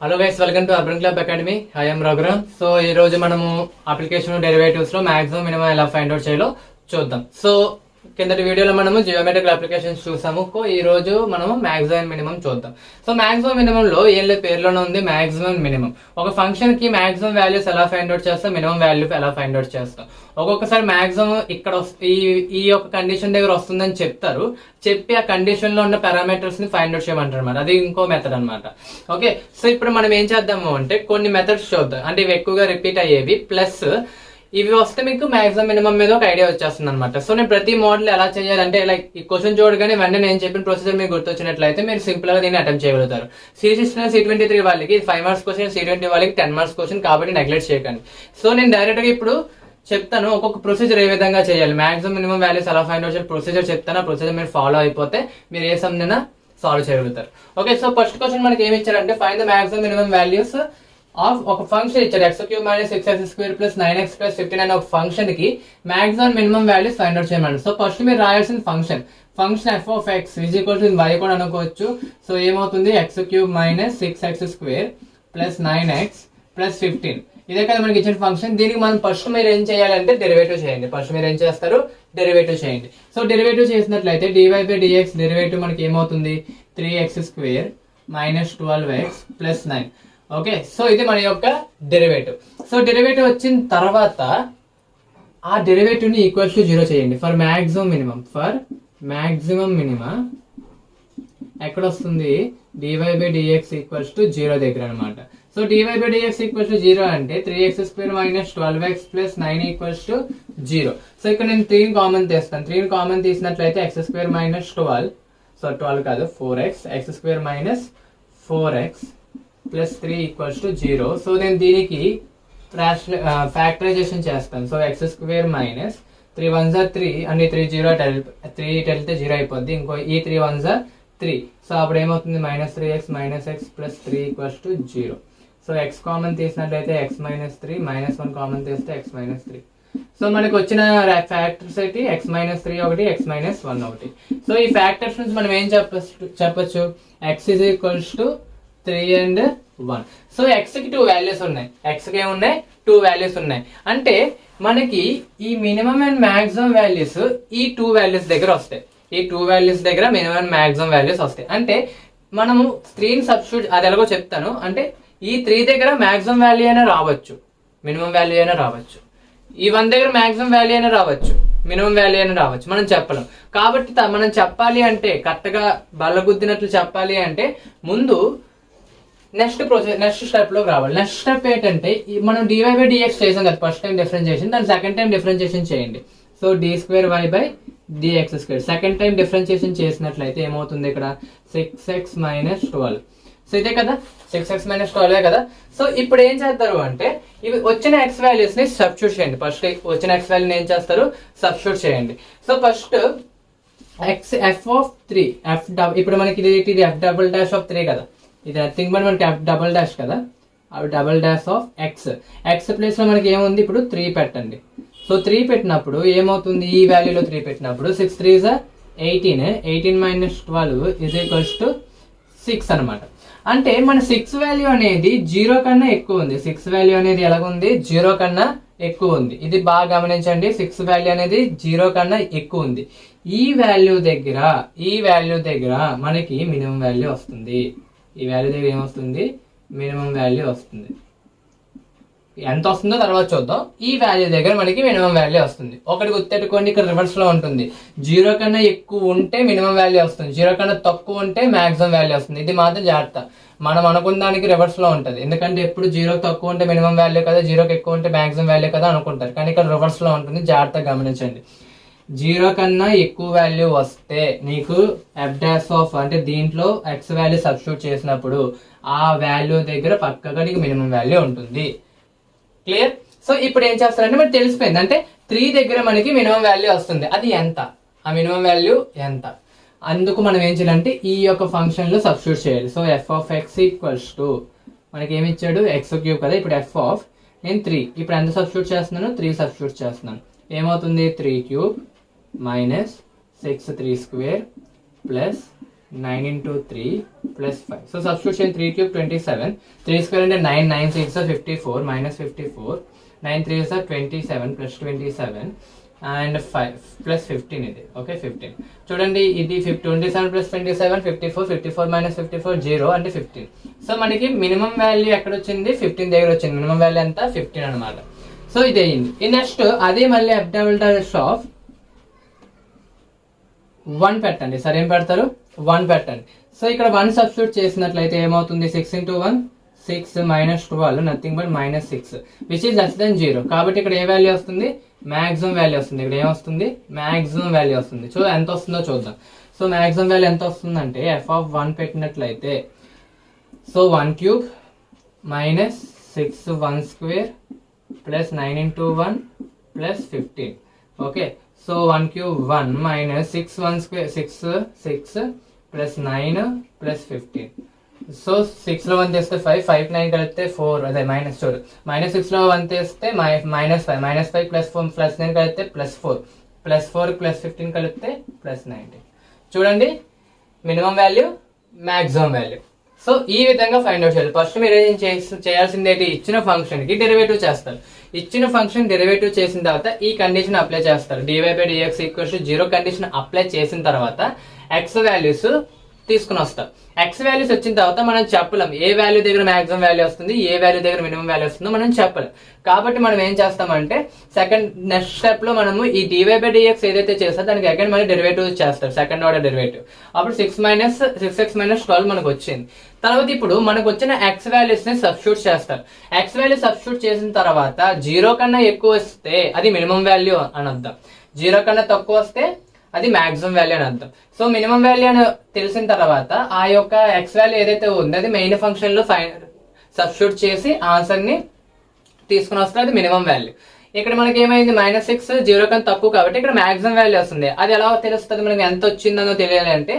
Hello guys, welcome to urban club academy. I M Raghuram. So ఈ రోజు మనము application derivatives లో మాక్సిమం మినిమం ఎలా ఫైండ్ అవుట్ చేయాలో చూద్దాం. సో కిందటి వీడియోలో మనము జియోమెట్రికల్ అప్లికేషన్స్ చూసాము. ఈ రోజు మనము మాక్సిమం మినిమం చూద్దాం. సో మాక్సిమం మినిమం లో ఏం లేదు, పేరులోనే ఉంది మాక్సిమం మినిమం. ఒక ఫంక్షన్ కి మాక్సిమం వాల్యూస్ ఎలా ఫైండ్ అవుట్ చేస్తాం, మినిమం వాల్యూ ఎలా ఫైండ్ అవుట్ చేస్తాం. ఒక్కొక్కసారి మాక్సిమం ఇక్కడ ఈ యొక్క కండిషన్ దగ్గర వస్తుందని చెప్తారు, చెప్పి ఆ కండిషన్ లో ఉన్న పారామీటర్స్ ని ఫైండ్ అవుట్ చేయమంటారు అనమాట. అది ఇంకో మెథడ్ అనమాట. ఓకే, సో ఇప్పుడు మనం ఏం చేద్దాము అంటే కొన్ని మెథడ్స్ చూద్దాం. అంటే ఇవి ఎక్కువగా రిపీట్ అయ్యేవి, ప్లస్ ఇవి వస్తే మీకు మాక్సిమం మినిమం మీద ఒక ఐడియా వచ్చేస్తుంది అనమాట. సో నేను ప్రతి మోడల్ ఎలా చేయాలంటే, లైక్ ఈ క్వశ్చన్ చూడగానే వెంటనే నేను చెప్పిన ప్రొసీజర్ మీకు గుర్తొచ్చినట్లయితే మీరు సింపుల్ గా దీన్ని అటెంప్ట్ చేయగలుగుతారు. C23 వాళ్ళకి 5 మార్క్స్ క్వశ్చన్, C20 వాళ్ళకి 10 మార్క్స్ క్వశ్చన్, కాబట్టి నెగ్లెక్ట్ చేయకండి. సో నేను డైరెక్ట్ గా ఇప్పుడు చెప్తాను ఒక్కొక్క ప్రొసీజర్ ఏ విధంగా చేయాలి, మాక్సిమం మినిమం వాల్యూస్ ఎలా ఫైండ్ అవుట్ చేయాలి. ప్రొసీజర్ చెప్తాను, ఆ ప్రొసీజర్ మీరు ఫాలో అయిపోతే మీరు ఏ సమ్నైనా సాల్వ్ చేయగలుగుతారు. ఓకే, సో ఫస్ట్ క్వశ్చన్ మనకి ఏమి ఇచ్చారంటే, find the maximum minimum values of ఒక ఫంక్షన్ ఇచ్చారు x³ - 6x² + 9x + 15 అనే ఒక ఫంక్షన్ కి maximum minimum values find out చేయమని. సో ఫస్ట్ మీరు రాయాల్సిన function f of x y కూడా అనుకోవచ్చు. సో ఏమవుతుంది, x³ - 6x² + 9x + 15. ఇదే కదా మనకి ఇచ్చిన ఫంక్షన్. దీనికి మనం ఫస్ట్ మీరు ఏం చేయాలంటే డెరివేటివ్ చేయండి. ఫస్ట్ మీరు ఏం చేస్తారు, డెరివేటివ్ చేయండి. సో డెరివేటివ్ చేసినట్లయితే dy/dx డెరివేటివ్ మనకి ఏమవుతుంది, 3x² - 12x + 9. ఓకే, సో ఇది మన యొక్క డెరివేటివ్. సో డెరివేటివ్ వచ్చిన తర్వాత ఆ డెరివేటివ్ ని ఈక్వల్ టు 0 చేయండి. ఫర్ మాక్సిమం మినిమం ఎక్కడ వస్తుంది, dy/dx = 0 దగ్గర అనమాట. సో dy/dx = 0 అంటే 3x² - 12x + 9 = 0. సో ఇక్కడ నేను 3 కామన్ తీస్తాను. 3 కామన్ తీసినట్లయితే x² - 12, సో 12 కాదు 4x, x² - 4x + 3 = 0. సో నేను దీనికి ఫ్యాక్టరైజేషన్ చేస్తాను. So x² - 3 1s are 3 and 3 0 3 వెళ్తే 0 అయిపోద్ది. ఇంకో ఈ 3 1s are 3. సో అప్పుడు ఏమవుతుంది, -3x - x + 3 = 0. So x common తీసినట్లయితే x - 3, -1 కామన్ తీస్తే x - 3. సో మనకి వచ్చిన ఫ్యాక్టర్స్ అయితే x - 3 ఒకటి, x - 1 ఒకటి. సో ఈ ఫ్యాక్టర్స్ నుంచి మనం ఏం చెప్పచ్చు, x = 3 and 1. సో x కి 2 వాల్యూస్ ఉన్నాయి, x కి ఏమున్నాయి 2 వాల్యూస్ ఉన్నాయి. అంటే మనకి ఈ మినిమం అండ్ మాక్సిమం వాల్యూస్ ఈ 2 వాల్యూస్ దగ్గర వస్తాయి. ఈ 2 వాల్యూస్ దగ్గర మినిమం అండ్ మాక్సిమం వాల్యూస్ వస్తాయి. అంటే మనము 3ని సబ్స్టిట్యూట్, అది ఎలాగో చెప్తాను. అంటే ఈ 3 దగ్గర మాక్సిమం వాల్యూ అయినా రావచ్చు, మినిమం వాల్యూ అయినా రావచ్చు. ఈ 1 దగ్గర మాక్సిమం వాల్యూ అయినా రావచ్చు, మినిమం వాల్యూ అయినా రావచ్చు, మనం చెప్పలేం. కాబట్టి మనం చెప్పాలి అంటే, కరెక్ట్గా బల్లగుద్దినట్లు చెప్పాలి అంటే ముందు నెక్స్ట్ స్టెప్ లోకి రావాలి. నెక్స్ట్ స్టెప్ ఏంటంటే, మనం dy/dx చేసాం కదా ఫస్ట్ టైం డిఫరెన్షియేషన్, దాని సెకండ్ టైం డిఫరెన్షియేషన్ చేయండి. So d²y/dx². Second time differentiation చేసినట్లయితే ఏమవుతుంది, ఇక్కడ 6x - 12. సో ఇదే కదా, 6x - 12 కదా. సో ఇప్పుడు ఏం చేస్తారు అంటే, ఇవి వచ్చిన x వాల్యూస్ ని సబ్స్టిట్యూట్ చేయండి. ఫస్ట్ వచ్చిన x వాల్యూని ఏం చేస్తారు, సబ్స్టిట్యూట్ చేయండి. సో ఫస్ట్ f(3) ఇప్పుడు మనకి ఇది f'(3) కదా, ఇది నథింగ్ బట్ మనకి f" కదా, అవి (x) ప్లేస్ లో మనకి ఏముంది, ఇప్పుడు 3 పెట్టండి. సో 3 పెట్టినప్పుడు ఏమవుతుంది, ఈ వాల్యూలో 3 పెట్టినప్పుడు 6 3s are 18, 18 - 12 = 6 అనమాట. అంటే మన 6 వాల్యూ అనేది 0 కన్నా ఎక్కువ ఉంది. 6 వాల్యూ అనేది ఎలాగుంది, 0 కన్నా ఎక్కువ ఉంది. ఇది బాగా గమనించండి, 6 వాల్యూ అనేది 0 కన్నా ఎక్కువ ఉంది. ఈ వాల్యూ దగ్గర మనకి మినిమం వాల్యూ వస్తుంది. ఈ వాల్యూ దగ్గర ఏమొస్తుంది, మినిమం వాల్యూ వస్తుంది. ఎంత వస్తుందో తర్వాత చూద్దాం. ఈ వాల్యూ దగ్గర మనకి మినిమం వాల్యూ వస్తుంది. ఒకటి గుర్తెట్టుకోండి, ఇక్కడ రివర్స్ లో ఉంటుంది. 0 కన్నా ఎక్కువ ఉంటే మినిమం వాల్యూ వస్తుంది, 0 కన్నా తక్కువ ఉంటే మాక్సిమం వాల్యూ వస్తుంది. ఇది మాత్రం జాగ్రత్త. మనం అనుకున్న దానికి రివర్స్ లో ఉంటుంది. ఎందుకంటే ఎప్పుడు 0 తక్కువ ఉంటే మినిమం వాల్యూ కదా, 0 ఎక్కువ ఉంటే మాక్సిమం వాల్యూ కదా అనుకుంటారు. కానీ ఇక్కడ రివర్స్ లో ఉంటుంది, జాగ్రత్తగా గమనించండి. 0 కన్నా ఎక్కువ వాల్యూ వస్తే నీకు f' అంటే దీంట్లో x వాల్యూ సబ్స్టిట్యూట్ చేసినప్పుడు ఆ వాల్యూ దగ్గర పక్కగా నీకు మినిమం వాల్యూ ఉంటుంది. క్లియర్? సో ఇప్పుడు ఏం చేస్తారంటే మనకి తెలిసిపోయింది. అంటే 3 దగ్గర మనకి మినిమం వాల్యూ వస్తుంది. అది ఎంత, ఆ మినిమం వాల్యూ ఎంత, అందుకు మనం ఏం చేయాలంటే ఈ యొక్క ఫంక్షన్ లో సబ్స్టిట్యూట్ చేయాలి. సో f(x) మనకి ఏమి ఇచ్చాడు, x³ కదా. ఇప్పుడు నేను 3 ఇప్పుడు ఎంత సబ్స్టిట్యూట్ చేస్తున్నాను, 3 సబ్స్టిట్యూట్ చేస్తున్నాను. ఏమవుతుంది, 3³ - 6 3² + 9 × 3 plus 5. So substitution 3 cube 27, 3 square అంటే 9, 9 6 54 minus 54, 9 3 is 27 plus 27 and 5 plus 15 ఇది. ఓకే 15. చూడండి ఇది 27 plus 27 54, 54 minus 54 0 అంటే 15. సో మనకి మినిమం వాల్యూ ఎక్కడ వచ్చింది 15 దగ్గర వచ్చింది. మినిమం వాల్యూ ఎంత 15 అనమాట. సో ఇది అయింది. ఈ నెక్స్ట్ అదే మళ్ళీ f double dash of 1 పెట్టండి. సరే ఏం పెడతారు 1 పెట్టండి. సో ఇక్కడ 1 సబ్స్టిట్యూట్ చేసినట్లయితే ఏమవుతుంది 6 into 1 6 minus 12 nothing but -6 which is less than 0. కాబట్టి ఇక్కడ ఏ వాల్యూ వస్తుంది మాక్సిమం వాల్యూ వస్తుంది. ఇక్కడ ఏమొస్తుంది మాక్సిమం వాల్యూ వస్తుంది. సో ఎంత వస్తుందో చూద్దాం. సో మాక్సిమం వాల్యూ ఎంత వస్తుందంటే f of 1 పెట్టినట్లయితే so 1 cube minus 6 1 square plus 9 into 1 plus 15. Okay so 1 cube 1 minus 6 1 square 6 plus 9 plus 15. So 6 లో 1 చేస్తే 5 5 9 కలిపితే 4 అదే మైనస్ చూడు -6 లో 1 చేస్తే -5 ప్లస్ 4 ప్లస్ 9 కలిపితే +4 +4 ప్లస్ 15 కలిపితే +19. చూడండి minimum value maximum value. So ఈ విధంగా ఫైండ్ అవుట్ చేయాలి. ఫస్ట్ మీరు ఏం చేయాల్సింది ఏంటి ఇచ్చిన ఫంక్షన్ కి డెరివేటివ్ చేస్తారు. ఇచ్చిన ఫంక్షన్ డెరివేటివ్ చేసిన తర్వాత ఈ కండిషన్ అప్లై చేస్తారు. dy/dx = 0 కండిషన్ అప్లై చేసిన తర్వాత x వాల్యూస్ తీసుకుని వస్తారు. x వాల్యూస్ వచ్చిన తర్వాత మనం చెప్పలేం ఏ వాల్యూ దగ్గర మాక్సిమం వాల్యూ వస్తుంది ఏ వాల్యూ దగ్గర మినిమం వాల్యూ వస్తుందో మనం చెప్పలేం. కాబట్టి మనం ఏం చేస్తామంటే నెక్స్ట్ స్టెప్ లో మనము ఈ dy/dx ఏదైతే చేస్తారో దానికి అగైన్ మనం డెరివేటివ్ చేస్తారు. Second order derivative. అప్పుడు 6x - 12 మనకు వచ్చింది. తర్వాత ఇప్పుడు మనకు వచ్చిన x వాల్యూస్ ని సబ్స్టిట్యూట్ చేస్తారు. x వాల్యూ సబ్స్టిట్యూట్ చేసిన తర్వాత 0 కన్నా ఎక్కువ వస్తే అది మినిమం వాల్యూ అని అర్థం. 0 కన్నా తక్కువ వస్తే అది మాక్సిమం వాల్యూ అని అర్థం. సో మినిమం వాల్యూ అని తెలిసిన తర్వాత ఆ యొక్క x వాల్యూ ఏదైతే ఉందో అది మెయిన్ ఫంక్షన్ లో సబ్స్టిట్యూట్ చేసి ఆన్సర్ ని తీసుకుని వస్తే అది మినిమం వాల్యూ. ఇక్కడ మనకి ఏమైంది -6 0 కన్నా తక్కువ కాబట్టి ఇక్కడ మాక్సిమం వాల్యూ వస్తుంది. అది ఎలా తెలుస్తుంది మనకి ఎంత వచ్చిందో తెలియాలి అంటే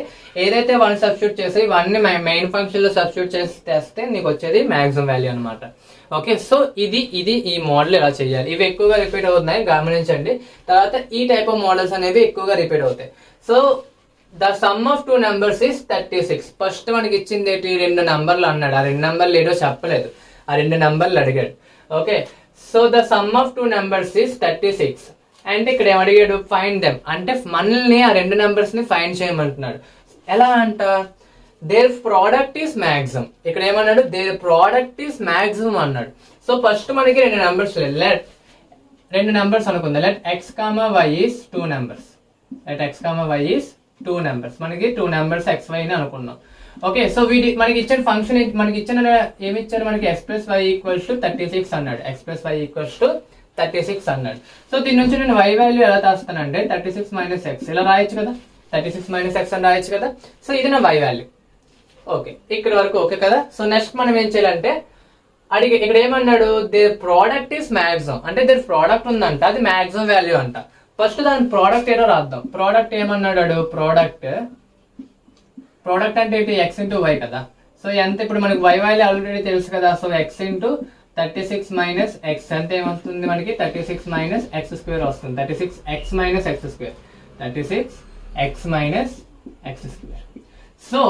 ఏదైతే 1 సబ్స్టిట్యూట్ చేసి 1 ని మెయిన్ ఫంక్షన్ లో సబ్స్టిట్యూట్ చేసి తెస్తే నీకు వచ్చేది మాక్సిమం వాల్యూ అనమాట. ఓకే సో ఇది ఈ మోడల్ ఎలా చేయాలి. ఇవి ఎక్కువగా రిపీట్ అవుతున్నాయి గమనించండి. తర్వాత ఈ టైప్ ఆఫ్ మోడల్స్ అనేవి ఎక్కువగా రిపీట్ అవుతాయి. So the sum of 2 numbers is 36. First మనకి ఇచ్చింది ఏంటి 2 నంబర్లు అన్నాడు. ఆ 2 నంబర్లు ఏదో చెప్పలేదు. ఆ 2 నంబర్లు అడిగాడు. Okay so the sum of 2 numbers is 36 అంటే ఇక్కడ ఏమడిగాడు ఫైండ్ దెమ్ అంటే మనల్ని ఆ 2 numbers ని ఫైండ్ చేయమంటున్నాడు. ఎలా అంట దేర్ ప్రోడక్ట్ ఈస్ మాక్సిమం. ఇక్కడ ఏమన్నాడు దేర్ ప్రోడక్ట్ ఈస్ మాక్సిమం అన్నాడు. సో ఫస్ట్ మనకి 2 numbers లెట్ 2 numbers అనుకుందాం. Let x, y is 2 numbers. Let x, y is 2 numbers. మనకి 2 numbers x, y ని అనుకున్నాం. ఓకే సో మనకి ఇచ్చిన ఫంక్షన్ మనకి ఇచ్చిన ఏమి ఇచ్చారు మనకి x + y = 36 అన్నాడు. x + y = 36 అన్నాడు. సో దీని నుంచి నేను y వాల్యూ ఎలా రాస్తానంటే 36 - x ఇలా రాయొచ్చు కదా. 36 - x అని రాయొచ్చు కదా. సో ఇది నా y వాల్యూ. ఓకే ఇక్కడ వరకు ఓకే కదా. సో నెక్స్ట్ మనం ఏం చేయాలంటే ఇక్కడ ఏమన్నాడు దేర్ ప్రోడక్ట్ ఈస్ మాక్సిమం అంటే దేర్ ప్రోడక్ట్ ఉందంట అది మాక్సిమం వాల్యూ అంట. ఫస్ట్ దాని ప్రోడక్ట్ ఏదో రాద్దాం. ప్రోడక్ట్ ఏమన్నాడు ప్రోడక్ట్ అంటే ఏంటి x × y కదా. సో ఎంత ఇప్పుడు మనకి y వాల్యూ ఆల్రెడీ తెలుసు కదా. సో x × 36 - x అంటే ఏమొస్తుంది మనకి 36 - x² వస్తుంది. 36x - x². 36x - x². So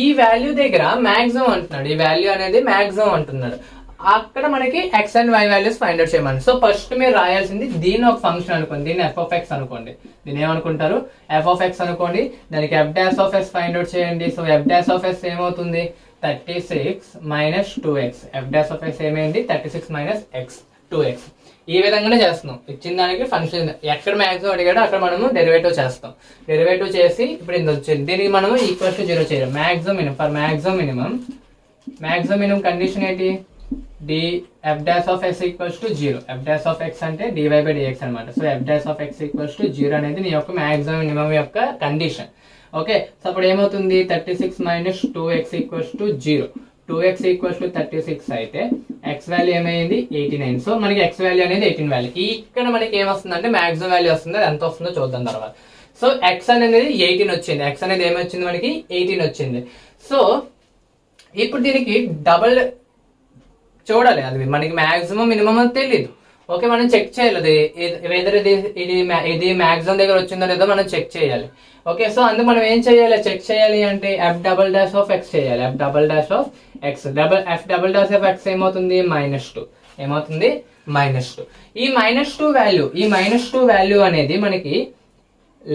ఈ వాల్యూ దగ్గర మాక్సిమం అంటున్నాడు. ఈ వాల్యూ అనేది మాక్సిమం అంటున్నాడు. అక్కడ మనకి x and y values find out చేయమని. సో ఫస్ట్ మీరు రాయాల్సింది దీని ఒక ఫంక్షన్ అనుకోండి. దీన్ని f(x) అనుకోండి. దీన్ని ఏమనుకుంటారు f(x) అనుకోండి. దానికి f' ఫైండ్ అవుట్ చేయండి. సో f' ఏమవుతుంది 36 - 2x. f' ఏమైంది 36 - x 2x. ఈ విధంగానే చేస్తున్నాం. ఇచ్చిన దానికి ఫంక్షన్ ఎక్కడ మాక్సిమం అడిగాడో అక్కడ మనము డెరివేటివ్ చేస్తాం. డెరివేటివ్ చేసి ఇప్పుడు ఇది వచ్చింది. దీనికి మనము = 0 చేయాలి. Maximum minimum for maximum minimum condition ఏంటి f' = 0. f' అంటే dy/dx అనమాట. సో f' = 0 అనేది నీ యొక్క మాక్సిమం మినిమం యొక్క కండిషన్. ఓకే సో అప్పుడు ఏమవుతుంది 36 - 2x = 0. 2x = 36 అయితే x వాల్యూ ఏమైంది 89. సో మనకి x వాల్యూ అనేది 18 వాల్యూ. ఇక్కడ మనకి ఏమొస్తుంది అంటే మాక్సిమం వాల్యూ వస్తుంది. అది ఎంత వస్తుందో చూద్దాం తర్వాత. సో x అనేది 18 వచ్చింది. x అనేది ఏమొచ్చింది మనకి 18 వచ్చింది. సో ఇప్పుడు దీనికి డబుల్ చూడాలి. అది మనకి మాక్సిమం మినిమం అని తెలియదు. ఓకే, మనం చెక్ చేయాలి వెదర్ ఇది మ్యాక్సిమం దగ్గర వచ్చిందో లేదో మనం చెక్ చేయాలి. ఓకే, సో అందుకు మనం ఏం చేయాలి, చెక్ చేయాలి అంటే f double dash of x చేయాలి. F double dash of x f double dash of x ఏమవుతుంది, -2 ఏమవుతుంది, -2. ఈ -2 వాల్యూ అనేది మనకి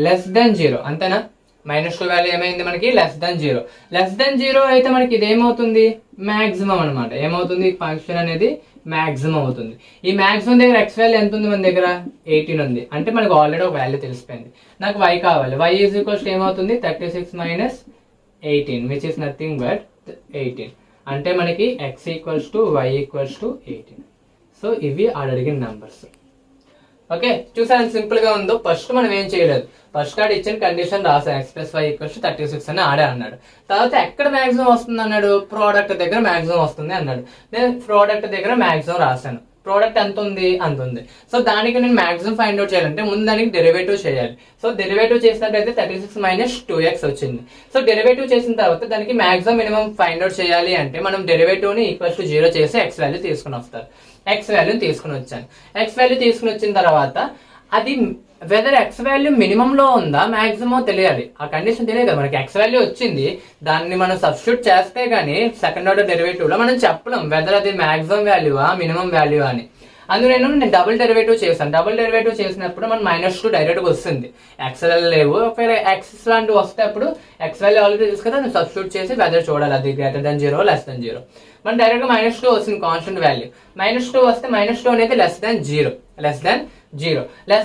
లెస్ దెన్ 0, అంతేనా? -2 వాల్యూ ఏమైంది మనకి, లెస్ దెన్ 0 అయితే మనకి ఇది ఏమవుతుంది, మ్యాక్సిమం అనమాట. ఏమవుతుంది, ఫంక్షన్ అనేది మ్యాక్సిమం అవుతుంది. ఈ మ్యాక్సిమం దగ్గర ఎక్స్ వాల్యూ ఎంత ఉంది, మన దగ్గర 18 ఉంది. అంటే మనకు ఆల్రెడీ ఒక వాల్యూ తెలిసిపోయింది. నాకు y కావాలి. y ఈజ్ ఈక్వల్స్ ఏమవుతుంది, 36 - 18 విచ్ ఇస్ నథింగ్ బట్ 18. అంటే మనకి x equals to y equals to 18. So ఇవి అడిగిన నంబర్స్. ఓకే, చూసాను సింపుల్ గా ఉందో. ఫస్ట్ మనం ఏం చేయలేదు, ఫస్ట్ ఆడ ఇచ్చిన కండిషన్ రాసాను, x + y = 36 అని ఆడే అన్నాడు. తర్వాత ఎక్కడ మాక్సిమం వస్తుంది అన్నాడు, ప్రోడక్ట్ దగ్గర మాక్సిమం వస్తుంది అన్నాడు. నేను ప్రోడక్ట్ దగ్గర మాక్సిమం రాశాను. ప్రోడక్ట్ ఎంత ఉంది, అంత ఉంది. సో దానికి నేను మాక్సిమం ఫైండ్ అవుట్ చేయాలంటే ముందు దానికి డెరివేటివ్ చేయాలి. సో డెరివేటివ్ చేసినట్టయితే 36 - 2x వచ్చింది. సో డెరివేటివ్ చేసిన తర్వాత దానికి మాక్సిమం మినిమం ఫైండ్ అవుట్ చేయాలి అంటే మనం డెరివేటివ్ ని ఈక్వల్స్ టు 0 చేసి x వాల్యూ తీసుకుని వస్తారు. x వాల్యూని తీసుకుని వచ్చాను. x వాల్యూ తీసుకుని వచ్చిన తర్వాత అది వెదర్ x వాల్యూ మినిమం లో ఉందా మాక్సిమం తెలియాలి. ఆ కండిషన్ తెలియదు కదా మనకి. x వాల్యూ వచ్చింది, దాన్ని మనం సబ్స్టిట్యూట్ చేస్తే గానీ సెకండ్ ఆర్డర్ డెరివేటివ్ లో మనం చెప్పలేం వెదర్ అది మాక్సిమం వాల్యూవా మినిమం వాల్యూ అని. అందులో నేను డబుల్ డెరివేటివ్ చేశాను. డబుల్ డెరివేటివ్ చేసినప్పుడు మనం -2 డైరెక్ట్ గా వస్తుంది. ఎక్స్ఎల్ లేవు, ఒకవేళ ఎక్స్ లాంటివి వస్తే అప్పుడు ఎక్స్ వాల్యూ ఆల్రెడీ తీసుకుంటే దాన్ని సబ్స్టిట్యూట్ చేసి వెదర్ చూడాలి, అది >0 <0. మనం డైరెక్ట్ గా -2 వస్తుంది కాన్స్టెంట్ వాల్యూ. -2 వస్తే -2 అనేది లెస్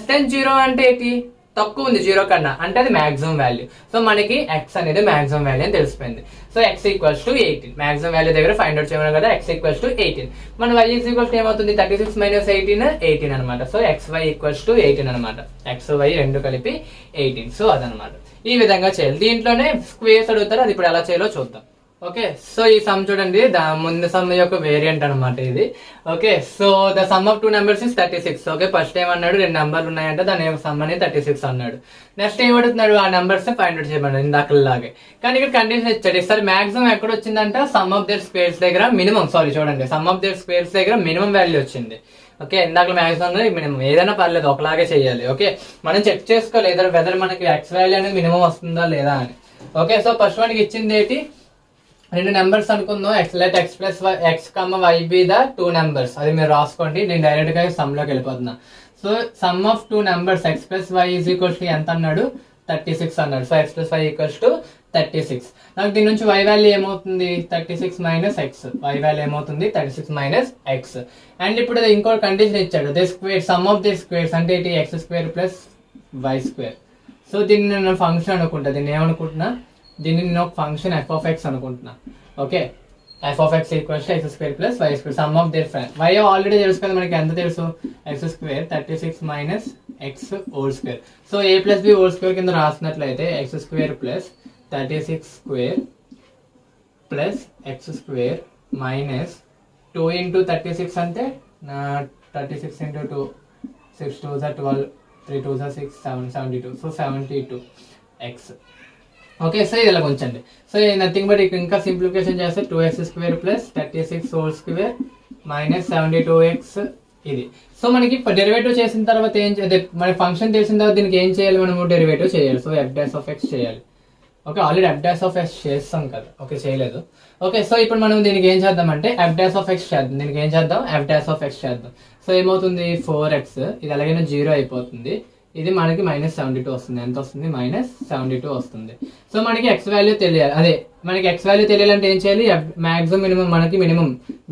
దెన్ జీరో అంటే ఏంటి, తక్కువ ఉంది 0 కన్నా, అంటే అది మాక్సిమం వాల్యూ. సో మనకి x అనేది మాక్సిమం వాల్యూ అని తెలిసిపోయింది. So x equals to 18 maximum value దగ్గర ఫైండ్ అవుట్ చేయమన్నాం కదా. x equals to 18. మన y ఈక్వల్స్ ఏమవుతుంది, 36 - 18 అనమాట. సో xy ఈక్వల్స్ టు 18 అనమాట. xy రెండు కలిపి 18. సో అదనమాట. ఈ విధంగా చేయాలి. దీంట్లోనే స్క్వేర్స్ అడుగుతారు, అది ఇప్పుడు ఎలా చేయాలో చూద్దాం. ఓకే, సో ఈ సమ్ చూడండి, ముందు సమ్ యొక్క వేరియంట్ అనమాట ఇది. Okay, so the sum of 2 numbers is 36. Okay, first ఏమన్నాడు, 2 నెంబర్లు ఉన్నాయంటే దాని సమ్ అనేది 36 అన్నాడు. నెక్స్ట్ ఏం అడుగుతున్నాడు, ఆ నెంబర్స్ ఫైండ్ అవుట్ చేయమన్నాడు ఇందాకలాగే. కానీ ఇక్కడ కండిషన్ ఇచ్చాడు. ఈసారి మాక్సిమం ఎక్కడ వచ్చిందంటే సమ్ ఆఫ్ దేర్ స్క్వేర్స్ దగ్గర మినిమం, చూడండి సమ్ ఆఫ్ దేర్ స్క్వేర్స్ దగ్గర మినిమం వాల్యూ వచ్చింది. ఓకే, ఇందాక మాక్సిమం మినిమం ఏదైనా పర్లేదు, ఒకలాగే చేయాలి. ఓకే, మనం చెక్ చేసుకోవాలి వెదర్ మనకి ఎక్స్ వాల్యూ అనేది మినిమం వస్తుందా లేదా అని. ఓకే, సో ఫస్ట్ మనకి ఇచ్చింది ఏంటి, 2 నెంబర్స్ అనుకుందాం. let x + y, x, y be the 2 numbers. అది మీరు రాసుకోండి, నేను డైరెక్ట్ గా సమ్ లోకి వెళ్ళిపోతున్నా. So some of 2 numbers x + y is equals to ఎంత అన్నాడు, 36 అన్నాడు. So x + y equals to 36. నాకు దీని నుంచి y వాల్యూ ఏమవుతుంది, 36 - x. y వాల్యూ ఏమవుతుంది, 36 - x. అండ్ ఇప్పుడు ఇంకో కండిషన్ ఇచ్చాడు, the square some of the squares అంటే ఏంటి, x² + y². సో దీన్ని నేను ఫంక్షన్ అనుకుంటా. దీన్ని ఏమనుకుంటున్నా, దీన్ని నేను ఒక ఫంక్షన్ f(x) అనుకుంటున్నా. Okay, f(x) equals to x² + y². Some of their friend y already తెలుసు కదా మనకి, ఎంత తెలుసు, x² 36 - x². So a + b² కింద రాసినట్లయితే x² + 36² + x² - 2 × 36 అంటే 36 × 2 6 2 12 3 2 6 7 72. So 72x. ఓకే, సో ఇది ఇలా ఉంచండి. సో నథింగ్ బట్ ఇంకా సింప్లిఫికేషన్ చేస్తే 2x² + 36² - 72x ఇది. సో మనకి డెరివేటివ్ చేసిన తర్వాత ఏం మన ఫంక్షన్ తెలిసిన తర్వాత దీనికి ఏం చేయాలి, మనము డెరివేటివ్ చేయాలి. సో f' చేయాలి. ఓకే, ఆల్రెడీ f' చేస్తాం కదా. ఓకే, చేయలేదు. ఓకే, సో ఇప్పుడు మనం దీనికి ఏం చేద్దామంటే f' చేద్దాం. దీనికి ఏం చేద్దాం, f' చేద్దాం. సో ఏమవుతుంది, 4x, ఇది అలాగే 0 అయిపోతుంది. ఇది మనకి -72 వస్తుంది. ఎంత వస్తుంది, -72 వస్తుంది. సో మనకి x వాల్యూ తెలియాలి. అదే మనకి x వాల్యూ తెలియాలంటే ఏం చేయాలి, మాక్సిమం మినిమం, మనకి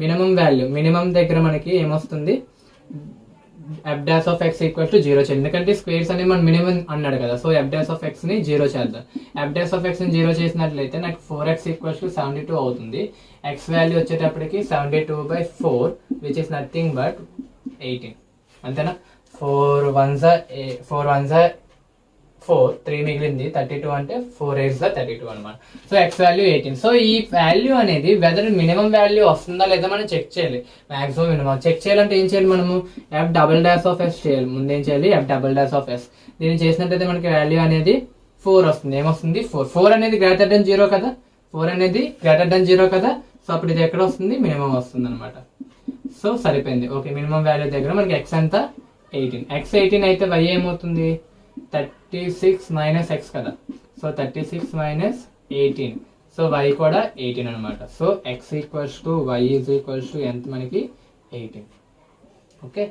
మినిమం వాల్యూ, మినిమం దగ్గర మనకి ఏమొస్తుంది, f' ఈక్వల్ టు 0 చేయాలి. ఎందుకంటే స్క్వేర్స్ అనేవి మనం మినిమం అన్నాడు కదా. సో f' ని 0 చేద్దాం. f' ని 0 చేసినట్లయితే నాకు 4x ఈక్వల్స్ టు 72 అవుతుంది. x వాల్యూ వచ్చేటప్పటికి 72/4 విచ్ ఇస్ నథింగ్ బట్ 18. అంతేనా, 4 1s 4, 3 మిగిలింది, 32 అంటే 4 8s 32 అనమాట. So x value 18. సో ఈ వాల్యూ అనేది వెదర్ మినిమం వాల్యూ వస్తుందా లేదా మనం చెక్ చేయాలి. మాక్సిమం మినిమం చెక్ చేయాలంటే ఏం చేయాలి, మనము f'' చేయాలి. ముందు ఏం చేయాలి, f''. దీన్ని చేసినట్టయితే మనకి వాల్యూ అనేది 4 వస్తుంది. ఏమొస్తుంది, 4 అనేది >0 కదా. 4 అనేది >0 కదా. సో అప్పుడు ఇది ఎక్కడ వస్తుంది, మినిమం వస్తుంది అనమాట. సో సరిపోయింది. ఓకే, మినిమం వాల్యూ దగ్గర మనకి x ఎంత 18. x 18 అయితే y ఏమవుతుంది 36 మైనస్ x కదా. So 36 minus 18. సో y కూడా 18 అనమాట. So x equals to y is equals to ఎంత మనకి 18. ఓకే,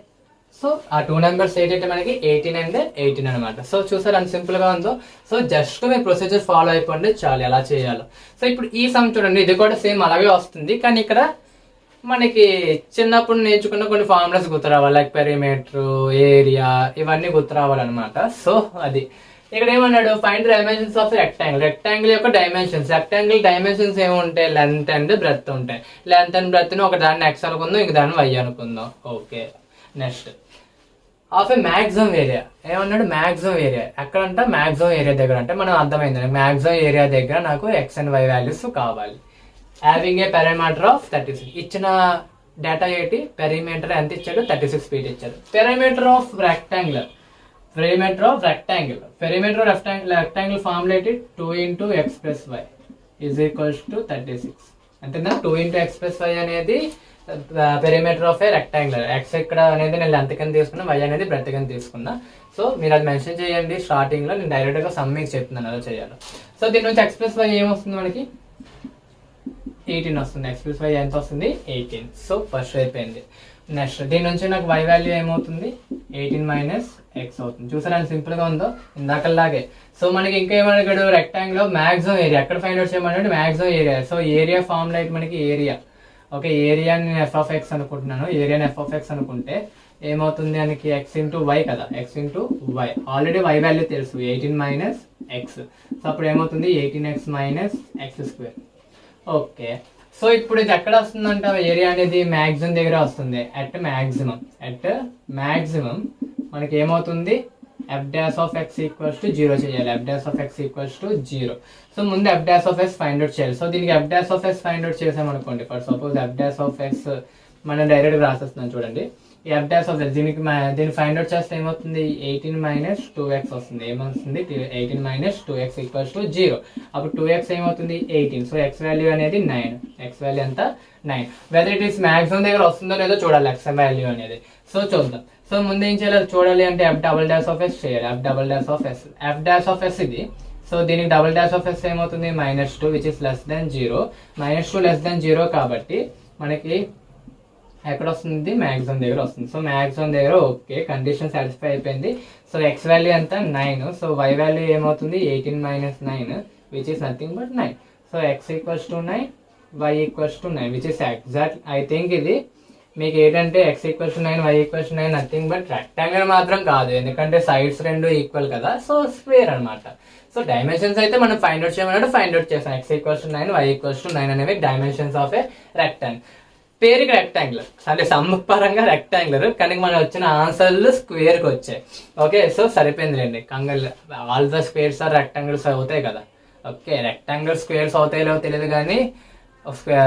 సో ఆ 2 నెంబర్స్ ఏంటంటే మనకి 18 అండ్ 18 అనమాట. సో చూసారు అంత సింపుల్ గా ఉందో. సో జస్ట్ మీ ప్రొసీజర్ ఫాలో అయిపోండి చాలు ఎలా చేయాలో. సో ఇప్పుడు ఈ సమ్ చూడండి, ఇది కూడా సేమ్ అలాగే వస్తుంది, కానీ ఇక్కడ మనకి చిన్నప్పుడు నేర్చుకున్న కొన్ని ఫార్ములాస్ గుర్తు రావాలి, లైక్ పెరిమీటర్, ఏరియా, ఇవన్నీ గుర్తు రావాలన్నమాట. సో అది ఇక్కడ ఏమన్నాడు, find dimensions of rectangle. Rectangle యొక్క డైమెన్షన్స్, రెక్టాంగిల్ డైమెన్షన్స్ ఏముంటాయి, లెంత్ అండ్ బ్రెత్ ఉంటాయి. లెంత్ అండ్ బ్రెత్ ని ఒక దాన్ని x అనుకుందాం, ఇంక దాన్ని y అనుకుందాం. Okay, next of A maximum area. ఏమన్నాడు, మ్యాక్సిమం ఏరియా ఎక్కడంట, మ్యాక్సిమం ఏరియా దగ్గర అంటే మనం అర్థమైంది, మ్యాక్సిమం ఏరియా దగ్గర నాకు x అండ్ y వాల్యూస్ కావాలి. Having a perimeter of 36. ఇచ్చిన డేటా ఏంటి, పెరిమీటర్ ఎంత ఇచ్చాడు 36 ఫీట్ ఇచ్చాడు. Perimeter of rectangular, perimeter of rectangle, perimeter of rectangle formula ఏంటి 2 into x plus y is equals to 36. అంతేనా, 2 into x plus y అనేది perimeter of a rectangular. x ఇక్కడ అనేది నేను లెంత్ కింద తీసుకున్నా, y అనేది బ్రెడ్త్ కింద తీసుకున్నా. సో మీరు అది మెన్షన్ చేయండి స్టార్టింగ్ లో, నేను డైరెక్ట్ గా సమ్ మీకు చెప్తున్నాను అలా చేయాలి. సో దీని నుంచి x plus y ఏమొస్తుంది మనకి 18 వస్తుంది. x plus y ఎంత వస్తుంది 18. సో ఫస్ట్ అయిపోయింది. నెక్స్ట్ దీని నుంచి నాకు y వాల్యూ ఏమవుతుంది 18 మైనస్ x అవుతుంది. చూసారా ఎంత సింపుల్ గా ఉందో ఇందాకలాగే. సో మనకి ఇంకా ఏమన్నాడు, రెక్టాంగిల్ మాక్సిమం ఏరియా ఎక్కడ ఫైండ్ అవుట్ చేయమన్నాడు, maximum area. So area formula అయితే మనకి ఏరియా. ఓకే, ఏరియాని నేను f of x అనుకుంటున్నాను, ఏరియాని f of x అనుకుంటే ఏమవుతుంది మనకి x ఇంటూ y కదా, x into y. Already y value తెలుసు 18 మైనస్ x. సో అప్పుడు ఏమవుతుంది 18x minus x square. Okay, so ఇప్పుడు ఇది ఎక్కడ వస్తుందంట, ఏరియా అనేది మ్యాక్సిమం దగ్గర వస్తుంది. అట్ మ్యాక్సిమం మనకి ఏమవుతుంది f dash of x equals to 0 చేయాలి. f dash of x equals to 0. So ముందు f dash of x find out చేయాలి. సో దీనికి f dash of x find out చేసామనుకోండి, for suppose f dash of x మనం direct రాసేస్తున్నాం చూడండి. ఈ f dash of x దీన్ని find out చేస్తే ఏమవుతుంది 18 మైనస్ 2x వస్తుంది. ఏమవుతుంది 18 మైనస్ 2x ఈక్వల్స్ టు 0. అప్పుడు 2x ఏమవుతుంది 18. సో x వాల్యూ అనేది 9. x వాల్యూ ఎంత 9. వెదర్ ఇట్ ఈస్ మ్యాక్సిమం దగ్గర వస్తుందో లేదో చూడాలి x వాల్యూ అనేది. సో చూద్దాం. సో ముందు ఏం చేయాలి చూడాలి అంటే f double dash of s చేయాలి. f double dash of s, f dash of s ఇది. సో దీనికి డబుల్ డాష్ ఆఫ్ s ఏమవుతుంది -2 which is less than 0. -2 less than 0 కాబట్టి మనకి ఎక్కడ వస్తుంది మ్యాక్సిమం దగ్గర వస్తుంది. సో మ్యాక్సిమం దగ్గర ఓకే, కండిషన్ సాటిస్ఫై అయిపోయింది. సో x వాల్యూ ఎంత 9. సో y వాల్యూ ఏమవుతుంది 18 minus 9 which is nothing but 9. So x equals to 9, y equals to 9 which is exact. I think ఇది మీకు ఏంటంటే x equals to 9, y equals to 9 nothing but rectangle మాత్రం కాదు, ఎందుకంటే sides రెండు equal కదా. So square అనమాట. సో డైమెన్షన్స్ అయితే మనం ఫైండ్ అవుట్ చేయమన్నట్టు ఫైండ్ అవుట్ చేస్తాం. x equals to 9, y equals to 9 అనేవి డైమెన్షన్స్ ఆఫ్ ఏ రెక్టాంగిల్. పేరుకి రెక్టాంగులర్ అంటే సమ్ పరంగా రెక్టాంగులర్, కానీ మనం వచ్చిన ఆన్సర్లు స్క్వేర్కి వచ్చాయి. ఓకే, సో సరిపోయిందిలేండి. All the squares are rectangles అవుతాయి కదా. ఓకే, రెక్టాంగులర్ స్క్వేర్స్ అవుతాయో తెలియదు, కానీ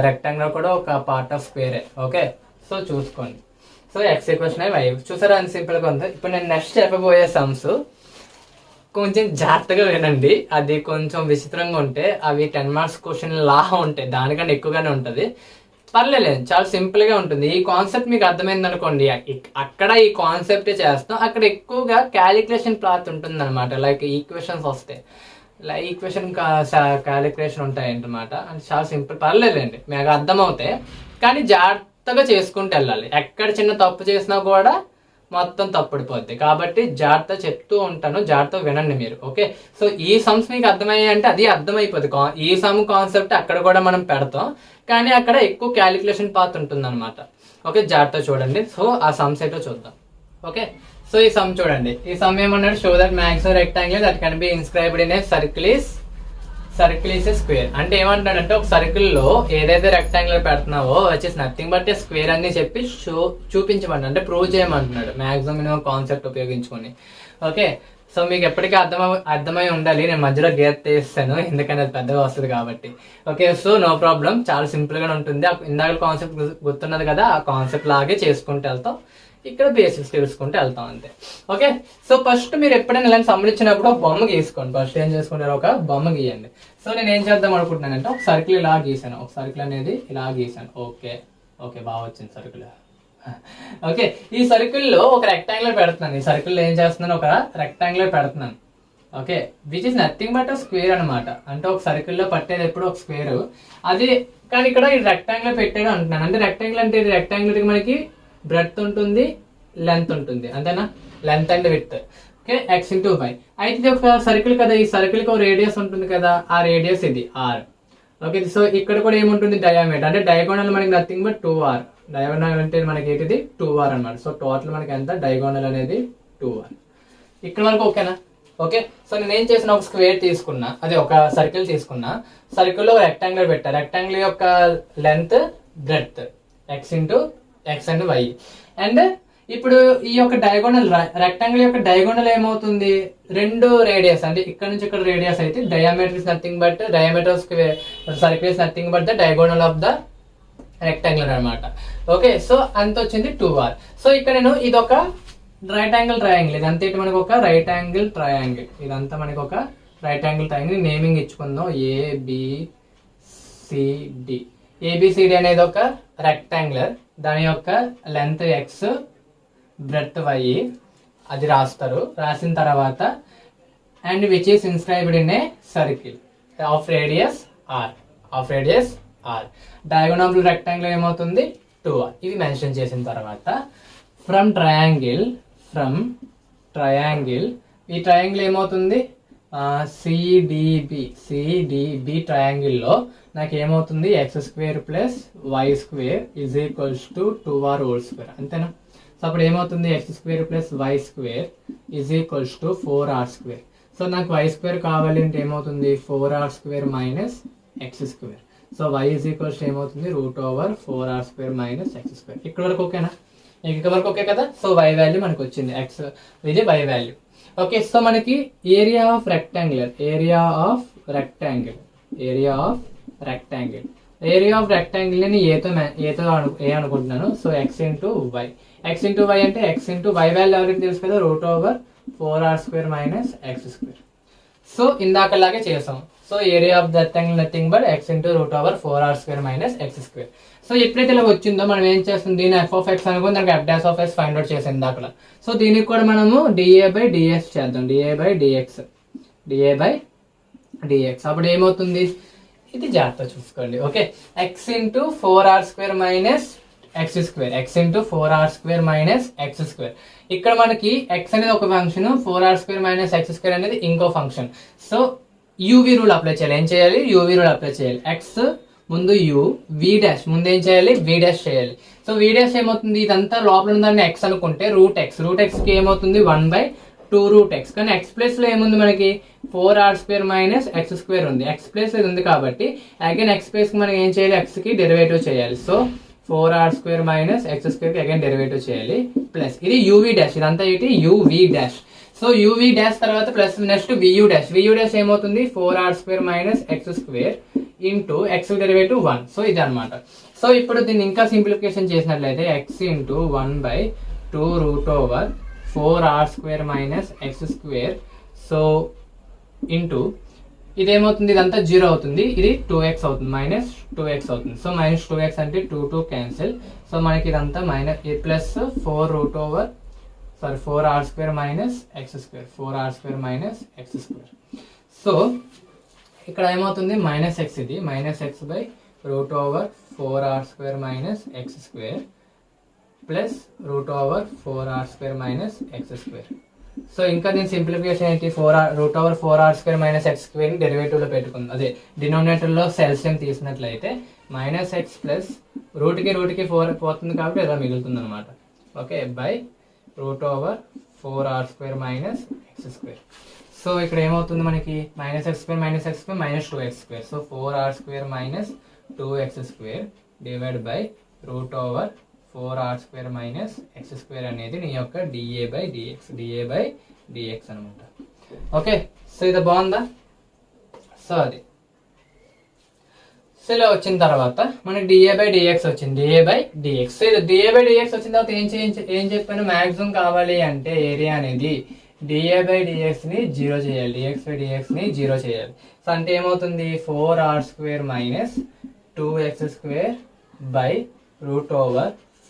రెక్టాంగులర్ కూడా ఒక పార్ట్ ఆఫ్ స్క్వేరే. ఓకే, సో చూసుకోండి. సో x ఈక్వల్స్ 9, y చూసారా అని సింపుల్గా ఉంది. ఇప్పుడు నేను నెక్స్ట్ చెప్పబోయే సమ్స్ కొంచెం జాగ్రత్తగా వినండి. అది కొంచెం విచిత్రంగా ఉంటే అవి 10 మార్క్స్ క్వశ్చన్ లా ఉంటాయి, దానికన్నా ఎక్కువగానే ఉంటుంది. పర్లేదు, చాలా సింపుల్ గా ఉంటుంది. ఈ కాన్సెప్ట్ మీకు అర్థమైంది అనుకోండి, అక్కడ ఈ కాన్సెప్ట్ చేస్తాం, అక్కడ ఎక్కువగా క్యాలిక్యులేషన్ పార్ట్ ఉంటుంది అనమాట. లైక్ ఈక్వేషన్స్ వస్తాయి, ఈక్వేషన్ క్యాలిక్యులేషన్ ఉంటాయి అన్నమాట. అంటే చాలా సింపుల్, పర్లేదండి మీకు అర్థమవుతాయి, కానీ జాగ్రత్తగా చేసుకుంటూ వెళ్ళాలి. ఎక్కడ చిన్న తప్పు చేసినా కూడా మొత్తం తప్పుడిపోద్ది. కాబట్టి జాగ్రత్త చెప్తూ ఉంటాను, జాగ్రత్త వినండి మీరు. ఓకే, సో ఈ సమ్స్ మీకు అర్థమయ్యాయి అంటే అది అర్థమైపోద్ది. ఈ సమ్ కాన్సెప్ట్ అక్కడ కూడా మనం పెడతాం, కానీ అక్కడ ఎక్కువ క్యాలిక్యులేషన్ పార్ట్ ఉంటుంది అనమాట. ఓకే, జాగ్రత్త చూడండి. సో ఆ సమ్స్ ఏంటో చూద్దాం. ఓకే, సో ఈ సమ్ చూడండి. ఈ సమ్ ఏమన్నాడు, show that maximum rectangle that can be inscribed in a circle is a square. అంటే ఏమంటాడంటే ఒక సర్కిల్ లో ఏదైతే రెక్టాంగులర్ పెడుతున్నావో వచ్చేసి నథింగ్ బట్ ఏ స్క్వేర్ అని చెప్పి చూపించమంటాడు, అంటే ప్రూవ్ చేయమంటున్నాడు మ్యాక్సిమం మినిమం కాన్సెప్ట్ ఉపయోగించుకొని. ఓకే, సో మీకు ఎప్పటికీ అర్థమై ఉండాలి. నేను మధ్యలో గేర్ తీస్తాను ఎందుకంటే అది పెద్దగా వస్తుంది కాబట్టి. ఓకే, సో నో ప్రాబ్లం, చాలా సింపుల్ గా ఉంటుంది. ఇందాక కాన్సెప్ట్ గుర్తున్నది కదా, ఆ కాన్సెప్ట్ లాగే చేసుకుంటూ వెళ్తాం. ఇక్కడ బేసిక్స్ తెలుసుకుంటూ వెళ్తాం అంతే. ఓకే, సో ఫస్ట్ మీరు ఎప్పుడైనా ఇలాంటి సంబంధించినప్పుడు ఒక బొమ్మ గీసుకోండి. ఫస్ట్ ఏం చేసుకుంటారు, ఒక బొమ్మ గీయండి. సో నేను ఏం చేద్దాం అనుకుంటున్నానంటే ఒక సర్కిల్ ఇలా గీసాను, ఒక సర్కిల్ అనేది ఇలా గీసాను. ఓకే, బాగా వచ్చింది సర్కిల్. ఓకే, ఈ సర్కిల్లో ఒక రెక్టాంగులర్ పెడుతున్నాను. ఈ సర్కిల్లో ఏం చేస్తున్నాను, ఒక రెక్టాంగులర్ పెడుతున్నాను. Okay, which is nothing but square అనమాట. అంటే ఒక సర్కిల్లో పట్టేది ఎప్పుడు ఒక స్క్వేర్. అది కానీ ఇక్కడ ఈ రెక్టాంగులర్ పెట్టాడు అంటున్నాను. అంటే రెక్టాంగులర్ అంటే రెక్టాంగులర్కి మనకి బ్రెడ్త్ ఉంటుంది, లెంత్ ఉంటుంది, అంతేనా? Length and width. Okay, x into y. అయితే ఇది ఒక సర్కిల్ కదా, ఈ సర్కిల్కి ఒక రేడియస్ ఉంటుంది కదా, ఆ రేడియస్ ఇది ఆర్. ఓకే, సో ఇక్కడ కూడా ఏముంటుంది, డయామీటర్. అంటే డయాగోనల్ మనకి నథింగ్ బట్ 2r. డయాగోనల్ అంటే మనకి ఏంటిది 2r అనమాట. సో టోటల్ మనకి ఎంత, డయాగోనల్ అనేది 2r. ఇక్కడ వరకు ఓకేనా? ఓకే, సో నేను ఏం చేసిన, ఒక స్క్వేర్ తీసుకున్నా, అదే ఒక సర్కిల్ తీసుకున్నా, సర్కిల్లో రెక్టాంగులర్ పెట్టా. రెక్టాంగులర్ యొక్క length, breadth x into x and y. And ఇప్పుడు ఈ యొక్క డయాగోనల్, రెక్టాంగిల్ యొక్క డయాగోనల్ ఏమవుతుంది, రెండు రేడియస్. అంటే ఇక్కడ నుంచి ఇక్కడ రేడియస్ అయితే diameter is nothing but, diameter circle is nothing but the diagonal of the rectangular అనమాట. ఓకే, సో అంత వచ్చింది 2r. సో ఇక్కడ నేను ఇదొక రైట్ యాంగిల్ ట్రయాంగిల్, ఇదంతా మనకి ఒక రైట్ యాంగిల్ ట్రయాంగిల్, ఇదంతా మనకి ఒక రైట్ యాంగిల్ ట్రయాంగిల్. నేమింగ్ ఇచ్చుకుందాం ఏబిసిడి. ఏబిసిడి అనేది ఒక రెక్టాంగులర్, దాని యొక్క లెంత్ ఎక్స్, బ్రెడ్త్ వై, అది రాస్తారు. రాసిన తర్వాత and which is inscribed in a circle of radius R, of radius R. Diagonal of rectangle ఏమవుతుంది 2r. ఇది మెన్షన్ చేసిన తర్వాత ఫ్రమ్ ట్రయాంగిల్, ఈ ట్రయాంగిల్ ఏమవుతుంది, సిడిబి ట్రయాంగిల్లో నాకు ఏమవుతుంది, x square plus y square is equals to 2r whole square, అంతేనా? సో అప్పుడు ఏమవుతుంది, x square plus y square is equals to 4r square. So నాకు వై స్క్వేర్ కావాలి అంటే ఏమవుతుంది, 4r square minus x square. So y is equals ఏమవుతుంది, √4r square minus x square. ఇక్కడ వరకు ఓకేనా? ఇక్కడ వరకు ఓకే కదా? సో వై వాల్యూ మనకు వచ్చింది, ఎక్స్ ఇది వై వాల్యూ. ఓకే, సో మనకి ఏరియా ఆఫ్ రెక్టాంగిల్ ని ఏతో ఏ అనుకుంటున్నాను. సో ఎక్స్ ఇంటూ వై అంటే ఎక్స్ ఇంటూ వై వాల్యూ ఎవరికి తెలుసు కదా, √4r square minus x square. So ఇందాకలాగే చేసాం. So area of the rectangle nothing but x into √4r square minus x square. So ఎప్పుడైతే ఇలా వచ్చిందో మనం ఏం చేస్తాం, దీని f of x అనుకుని దానికి f dash of x find out చేసాం ఇందాకలా. సో దీనికి కూడా మనము dA/dx చేద్దాం, dA/dx. అప్పుడు ఏమవుతుంది, ఇది జాగ్రత్త చూసుకోండి. Okay, x into 4r square minus x square, ఇక్కడ మనకి ఎక్స్ అనేది ఒక function, 4r square minus x square అనేది ఇంకో function. So UV rule apply చేయాలి. ఏం చేయాలి, యూవీ రూల్ అప్లై చేయాలి. ఎక్స్ ముందు యూ, వి డాష్ ముందు ఏం చేయాలి, వి డాష్ చేయాలి. సో వి డాష్ ఏమవుతుంది, ఇదంతా లోపల ఉందని ఎక్స్ అనుకుంటే రూట్ ఎక్స్ కి ఏమవుతుంది 1/2√x. కానీ ఎక్స్ ప్లేస్ లో ఏముంది మనకి, 4r square minus x square ఉంది. ఎక్స్ ప్లేస్ ఇది ఉంది కాబట్టి అగైన్ ఎక్స్ ప్లేస్ కి మనం ఏం చేయాలి, ఎక్స్ కి డెరివేటివ్ చేయాలి. So 4r square minus x square కి అగైన్ డెరివేటివ్ చేయాలి. ప్లస్ ఇది యూవీ డాష్, ఇదంతా ఏంటి U V dash. So U V dash తర్వాత ప్లస్ నెక్స్ట్ వియూ డాష్ ఏమవుతుంది, 4r square minus x square into x derivative 1. So ఇది అనమాట. సో ఇప్పుడు దీన్ని ఇంకా సింప్లిఫికేషన్ చేసినట్లయితే x into 1/2√4r square minus x square. So into ఇదేమవుతుంది, ఇదంతా 0 అవుతుంది, ఇది 2x అవుతుంది, -2x అవుతుంది. సో -2x అంటే 2 క్యాన్సిల్. సో మనకి ఇదంతా plus 4r square minus x square. So ఇక్కడ ఏమవుతుంది, మైనస్ ఎక్స్, ఇది -x/√4r square minus x square plus √4r square minus x square. So ఇంకా దీని సింప్లిఫికేషన్ ఏంటి, √4r square minus x square derivative లో పెట్టుకుంది. అదే డినోమినేటర్ లో సెల్సియం తీసినట్లయితే -x ప్లస్ రూట్కి 4 పోతుంది కాబట్టి ఇలా మిగులుతుంది అనమాట. Okay, by √4r square minus x square. So ఇక్కడ ఏమవుతుంది మనకి, -x square -2x square. So 4r square minus 2x square divide by √4r square minus x square అనేది నీ యొక్క dA/dx అనమాట. ఓకే, సో ఇది బాగుందా? సో అది సో ఇలా వచ్చిన తర్వాత మనకి dA/dx వచ్చింది, dA/dx. సో ఇది dA/dx వచ్చిన తర్వాత ఏం చెప్పాను, మ్యాక్సిమం కావాలి అంటే ఏరియా అనేది dA/dx ని 0 చేయాలి, dx/dx ని 0 చేయాలి. సో అంటే ఏమవుతుంది, 4r square minus 2x square by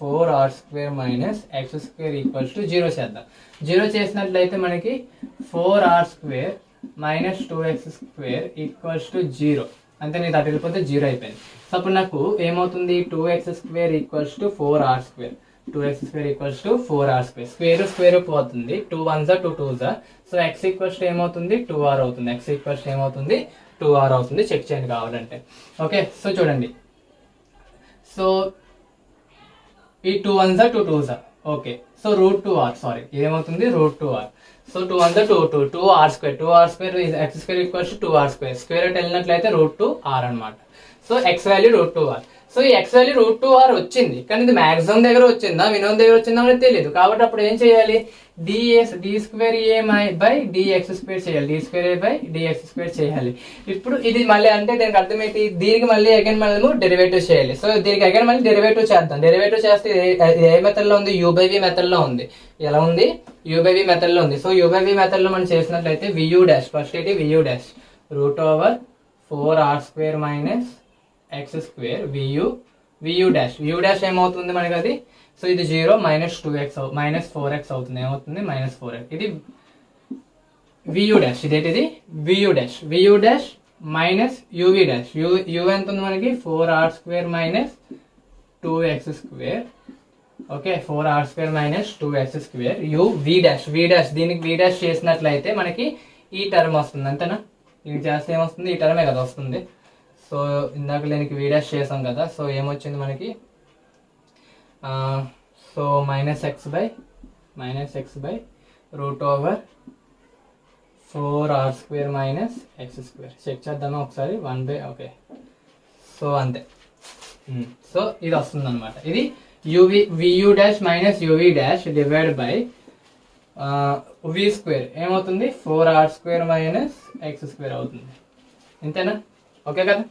4r² minus x² equals to 0 చేద్దాం. 0 చేసినట్లయితే మనకి 4r² minus 2x² equals to 0. అంతే, నేను అటు వెళ్ళిపోతే 0 అయిపోయింది. సో అప్పుడు నాకు ఏమవుతుంది, 2x² equals to 4r². 2x² equals to 4r². Square పోతుంది, 2 1s 2 2s. So x equals to ఏమవుతుంది, 2r అవుతుంది. x ఈక్వల్స్ టు ఏమవుతుంది, 2r అవుతుంది. చెక్ చేయండి కావాలంటే. ఓకే, సో చూడండి. సో ఈ 2 1s 2 2s. Okay, so √2r, sorry ఏమవుతుంది, √2r. So 2 1s 2 2 2r². 2r² x² equals to 2r². Square at వెళ్ళినట్లయితే √2r అనమాట. So x value √2r. So ఈ x వాల్యూ √2r వచ్చింది, కానీ ఇది మాక్సిమం దగ్గర వచ్చిందా మినిమం దగ్గర వచ్చిందా అనేది తెలియదు. కాబట్టి అప్పుడు ఏం చేయాలి, d²a బై dx² చేయాలి. d²a బై dx² చేయాలి. ఇప్పుడు ఇది మళ్ళీ అంటే దీనికి అర్థం ఏంటి, దీనికి మళ్ళీ అగైన్ మనము డెరివేటివ్ చేయాలి. సో దీనికి అగైన్ మళ్ళీ డెరివేటివ్ చేద్దాం. డెరివేటివ్ చేస్తే ఏ మెథడ్ లో ఉంది, u/v మెథడ్ లో ఉంది. ఎలా ఉంది, u/v మెథడ్ లో ఉంది. సో u/v మెథడ్ లో మనం చేసినట్లయితే vu డాష్, ఫస్ట్ ఏంటి vu dash √4r² minus x² vu dash ఏమవుతుంది మనకి అది. సో ఇది 0 మైనస్ 2x మైనస్ 4x అవుతుంది. ఏమవుతుంది, మైనస్ 4x. ఇది vu డాష్, ఇదేంటిది vu dash minus uv dash. u ఎంత ఉంది మనకి, 4r² minus 2x². Okay, 4r² minus 2x². v dash దీనికి v డాష్ చేసినట్లయితే మనకి ఈ టర్మ్ వస్తుంది. అంతేనా, దీనికి చేస్తే ఏమొస్తుంది, ఈ టర్మే కదా వస్తుంది. సో ఇందాక దీనికి v డాష్ చేసాం కదా. సో ఏమొచ్చింది మనకి, so minus x by √4r² minus x². Check చేద్దామా ఒకసారి, 1/. ఓకే, సో అంతే. సో ఇది వస్తుంది అనమాట. ఇది vu dash minus uv dash divide by v² ఏమవుతుంది, 4r² మైనస్ x² అవుతుంది. ఇంతేనా, ఓకే కదా.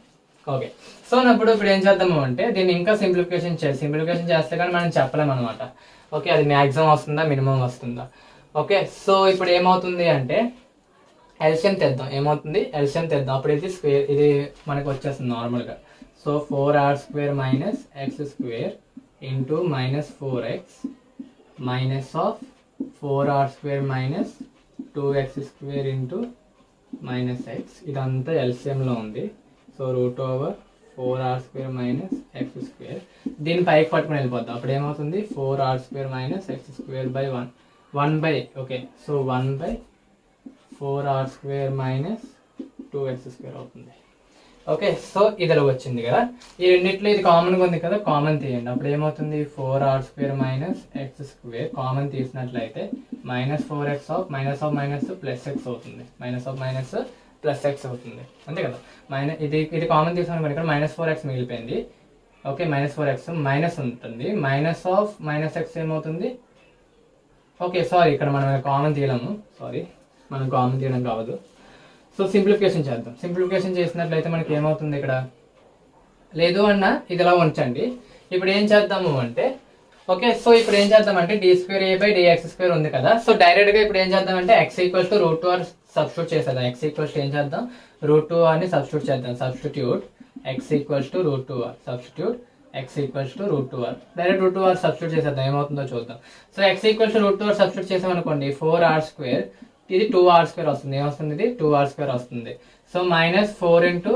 ఓకే, సో ఇప్పుడు ఏం చేద్దాము అంటే దీన్ని ఇంకా సింప్లిఫికేషన్ చేస్తే కానీ మనం చెప్పలేము అనమాట. ఓకే, అది మ్యాక్సిమం వస్తుందా మినిమం వస్తుందా. ఓకే, సో ఇప్పుడు ఏమవుతుంది అంటే ఎల్సిఎం తెద్దాం. ఎల్సిఎం తెద్దాం. అప్పుడు ఇది మనకు వచ్చేస్తుంది నార్మల్గా. So 4r² minus x² into minus 4x minus of 4r² minus 2x² into minus x. ఇదంతా ఎల్సిఎంలో ఉంది. So √4r² minus x². దీన్ని పైకి పట్టుకుని వెళ్ళిపోద్దాం. అప్పుడు ఏమవుతుంది, 4r² minus x² by 1 okay, so 1/4r² minus 2x² అవుతుంది. ఓకే, సో ఇదిలో వచ్చింది కదా. ఈ రెండిట్లో ఇది కామన్గా ఉంది కదా, కామన్ తీయండి. అప్పుడు ఏమవుతుంది, 4r² మైనస్ x² కామన్ తీసినట్లయితే minus 4x of minus plus x అవుతుంది. Minus of minus plus x అవుతుంది. అంతే కదా. ఇది కామన్ తీసుకుని ఇక్కడ -4x మిగిలిపోయింది. ఓకే, -4x మైనస్ ఉంటుంది. మైనస్ ఆఫ్ మైనస్ x ఏమవుతుంది. ఓకే, సారీ ఇక్కడ మనం కామన్ తీయలేము. మనం కామన్ తీయడం కావదు. సో సింప్లిఫికేషన్ చేద్దాం. సింప్లిఫికేషన్ చేసినట్లయితే మనకి ఏమవుతుంది, ఇక్కడ లేదు అన్న ఇది ఇలా ఉంచండి. ఇప్పుడు ఏం చేద్దాము అంటే, ఓకే, సో ఇప్పుడు ఏం చేద్దామంటే d²a బై dx² ఉంది కదా. సో డైరెక్ట్గా ఇప్పుడు ఏం చేద్దామంటే x equals to √2r substitute చేసేద్దాం. x ఈక్వల్స్ ఏం చేద్దాం, √2rని సబ్స్టిట్యూట్ చేద్దాం. Substitute x equals to √2r. Substitute x equals to √2r. Direct √2r substitute చేసేద్దాం, ఏమవుతుందో చూద్దాం. So x equals to √2r substitute చేసామనుకోండి, 4r², ఇది 2r² వస్తుంది. ఏమొస్తుంది, ఇది 2r² వస్తుంది. So minus 4 into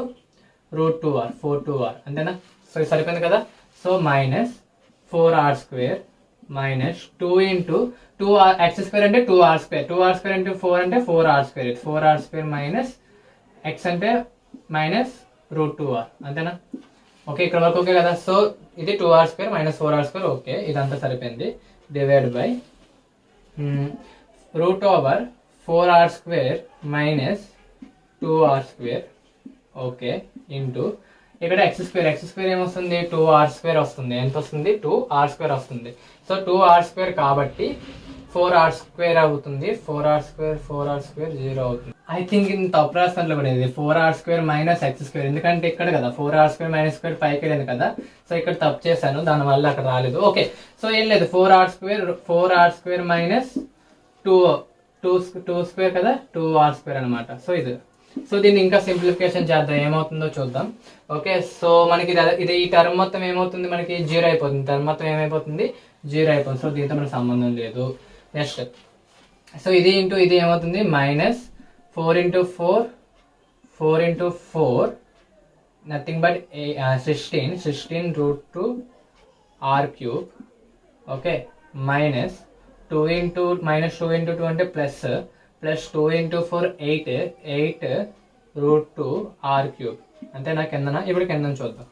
√2r, 4/2r. అంతేనా. సో ఇది సరిపోయింది కదా. So minus 4r² minus 2 into 2x² అంటే 2r², 2r² ఇంటూ 4 అంటే 4r², 4r² మైనస్ x అంటే మైనస్ √2r. అంతేనా. ఓకే, ఇక్కడ వరకు ఓకే కదా. సో ఇది 2r² మైనస్ 4r². ఓకే, ఇదంతా సరిపోయింది. Divide by √4r² minus 2r². Okay, into ఇక్కడ x² ఏమొస్తుంది, 2r² వస్తుంది. ఎంత వస్తుంది, 2r² వస్తుంది. సో 2r² కాబట్టి 4r² అవుతుంది. 4r² 0 అవుతుంది. ఐ థింక్ ఇంత తప్పు రాసినట్లు కూడా ఇది 4r² మైనస్ x². ఎందుకంటే ఇక్కడ కదా 4r² మైనస్ స్క్వేర్ పైకి వెళ్ళింది కదా. సో ఇక్కడ తప్పు చేశాను, దానివల్ల అక్కడ రాలేదు. ఓకే, సో ఏం లేదు, 4r² మైనస్ 2² కదా, 2r² అనమాట. సో ఇది సో దీన్ని ఇంకా సింప్లిఫికేషన్ చేద్దాం, ఏమవుతుందో చూద్దాం. ఓకే, సో మనకి ఇది ఈ టర్మ్ మొత్తం ఏమవుతుంది, మనకి 0 అయిపోతుంది. టర్మ్ మొత్తం ఏమైపోతుంది, 0 అయిపోతుంది. సో దీంతో మనకు సంబంధం లేదు. నెక్స్ట్, సో ఇది ఇంటూ ఇది ఏమవుతుంది, minus 4 × 4 × 4 nothing but 16 √2r³ okay, minus 2 × 2 అంటే ప్లస్ 2 × 4 8 √2r³. అంతేనా కిందన? ఇప్పుడు కిందన చూద్దాం.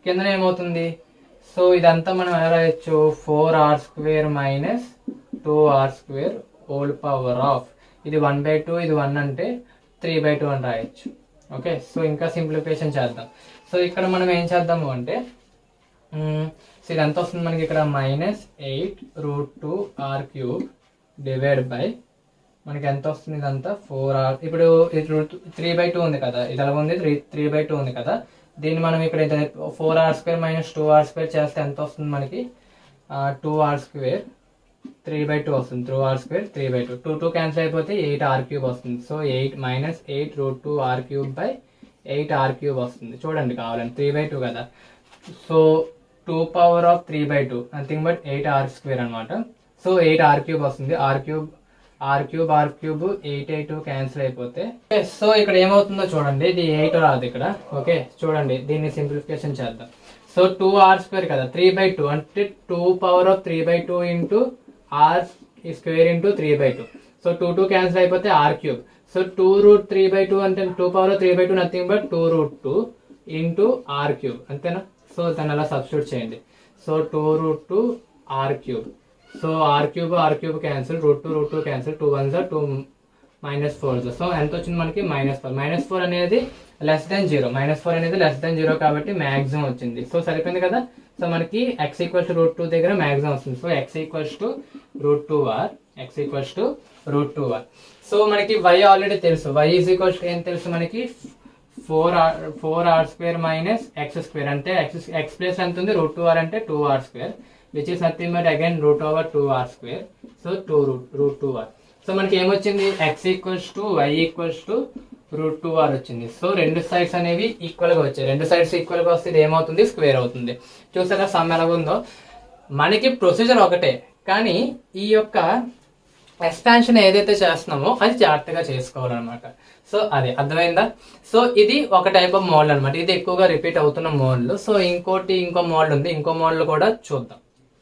కిందన ఏమవుతుంది, సో ఇదంతా మనం ఎలా రాయొచ్చు, 4r² minus 2r² whole power of, ఇది 1/2, ఇది 1 అంటే 3/2 అని రాయొచ్చు. ఓకే, సో ఇంకా సింప్లిఫికేషన్ చేద్దాం. సో ఇక్కడ మనం ఏం చేద్దాము అంటే, సో ఇది ఎంత వస్తుంది మనకి ఇక్కడ, మైనస్ 8 √2r³ డివైడ్ బై మనకి ఎంత వస్తుంది, ఇదంతా 4r. ఇప్పుడు 3/2 ఉంది కదా, ఇది ఎలా ఉంది, 3/2 ఉంది కదా. దీన్ని మనం ఇక్కడ 4r² మైనస్ 2r² చేస్తే ఎంత వస్తుంది మనకి, 2r² 3/2 వస్తుంది. 2r² 3/2, 2 క్యాన్సిల్ అయిపోతే 8r³ వస్తుంది. So 8 minus 8 √2r³ by 8r³ వస్తుంది. చూడండి కావాలండి, 3/2 కదా. So 2 power of 3/2 nothing but 8r² అనమాట. సో 8r³ వస్తుంది. r³ 8 క్యాన్సిల్ అయిపోతే, సో ఇక్కడ ఏమవుతుందో చూడండి, ఇది 8 రాదు ఇక్కడ. ఓకే, చూడండి దీన్ని సింప్లిఫికేషన్ చేద్దాం. సో 2r² కదా, 3/2 అంటే 2 power of 3/2 into r² into 3/2. So 2 cancel అయిపోతే r³. సో 2√3/2 అంటే 2 power of 3/2 nothing but 2√2 into r³. అంతేనా? సో దాన్ని అలా సబ్స్టిట్యూట్ చేయండి. So 2√2r³. So r³ cancel, √2 cancel, 2 1 2 -4. So ఎంత వచ్చింది మనకి, -4. -4 అనేది లెస్ దెన్ 0, -4 అనేది లెస్ దెన్ 0 కాబట్టి మ్యాక్సిమం వచ్చింది. సో సరిపోయింది కదా. సో మనకి x √2 దగ్గర మ్యాక్సిమం వస్తుంది. So x √2r. సో మనకి y ఆల్రెడీ తెలుసు. y ఏం తెలుసు మనకి, 4r² మైనస్ x² అంటే x ప్లేస్ ఎంత ఉంది, √2r అంటే 2r², which is nothing but again √2r². So 2√2r. So మనకి ఏమొచ్చింది, x y √2r వచ్చింది. సో రెండు సైడ్స్ అనేవి ఈక్వల్ గా వచ్చాయి. రెండు సైడ్స్ ఈక్వల్ గా వస్తే ఇది ఏమవుతుంది, స్క్వేర్ అవుతుంది. చూసారా సమ్ ఎలాగుందో. మనకి ప్రొసీజర్ ఒకటే, కానీ ఈ యొక్క ఎక్స్పాన్షన్ ఏదైతే చేస్తున్నామో అది జాగ్రత్తగా చేసుకోవాలన్నమాట. సో అది అర్థమైందా. సో ఇది ఒక టైప్ ఆఫ్ మోడల్ అనమాట. ఇది ఎక్కువగా రిపీట్ అవుతున్న మోడల్. సో ఇంకో మోడల్ ఉంది, ఇంకో మోడల్ కూడా చూద్దాం.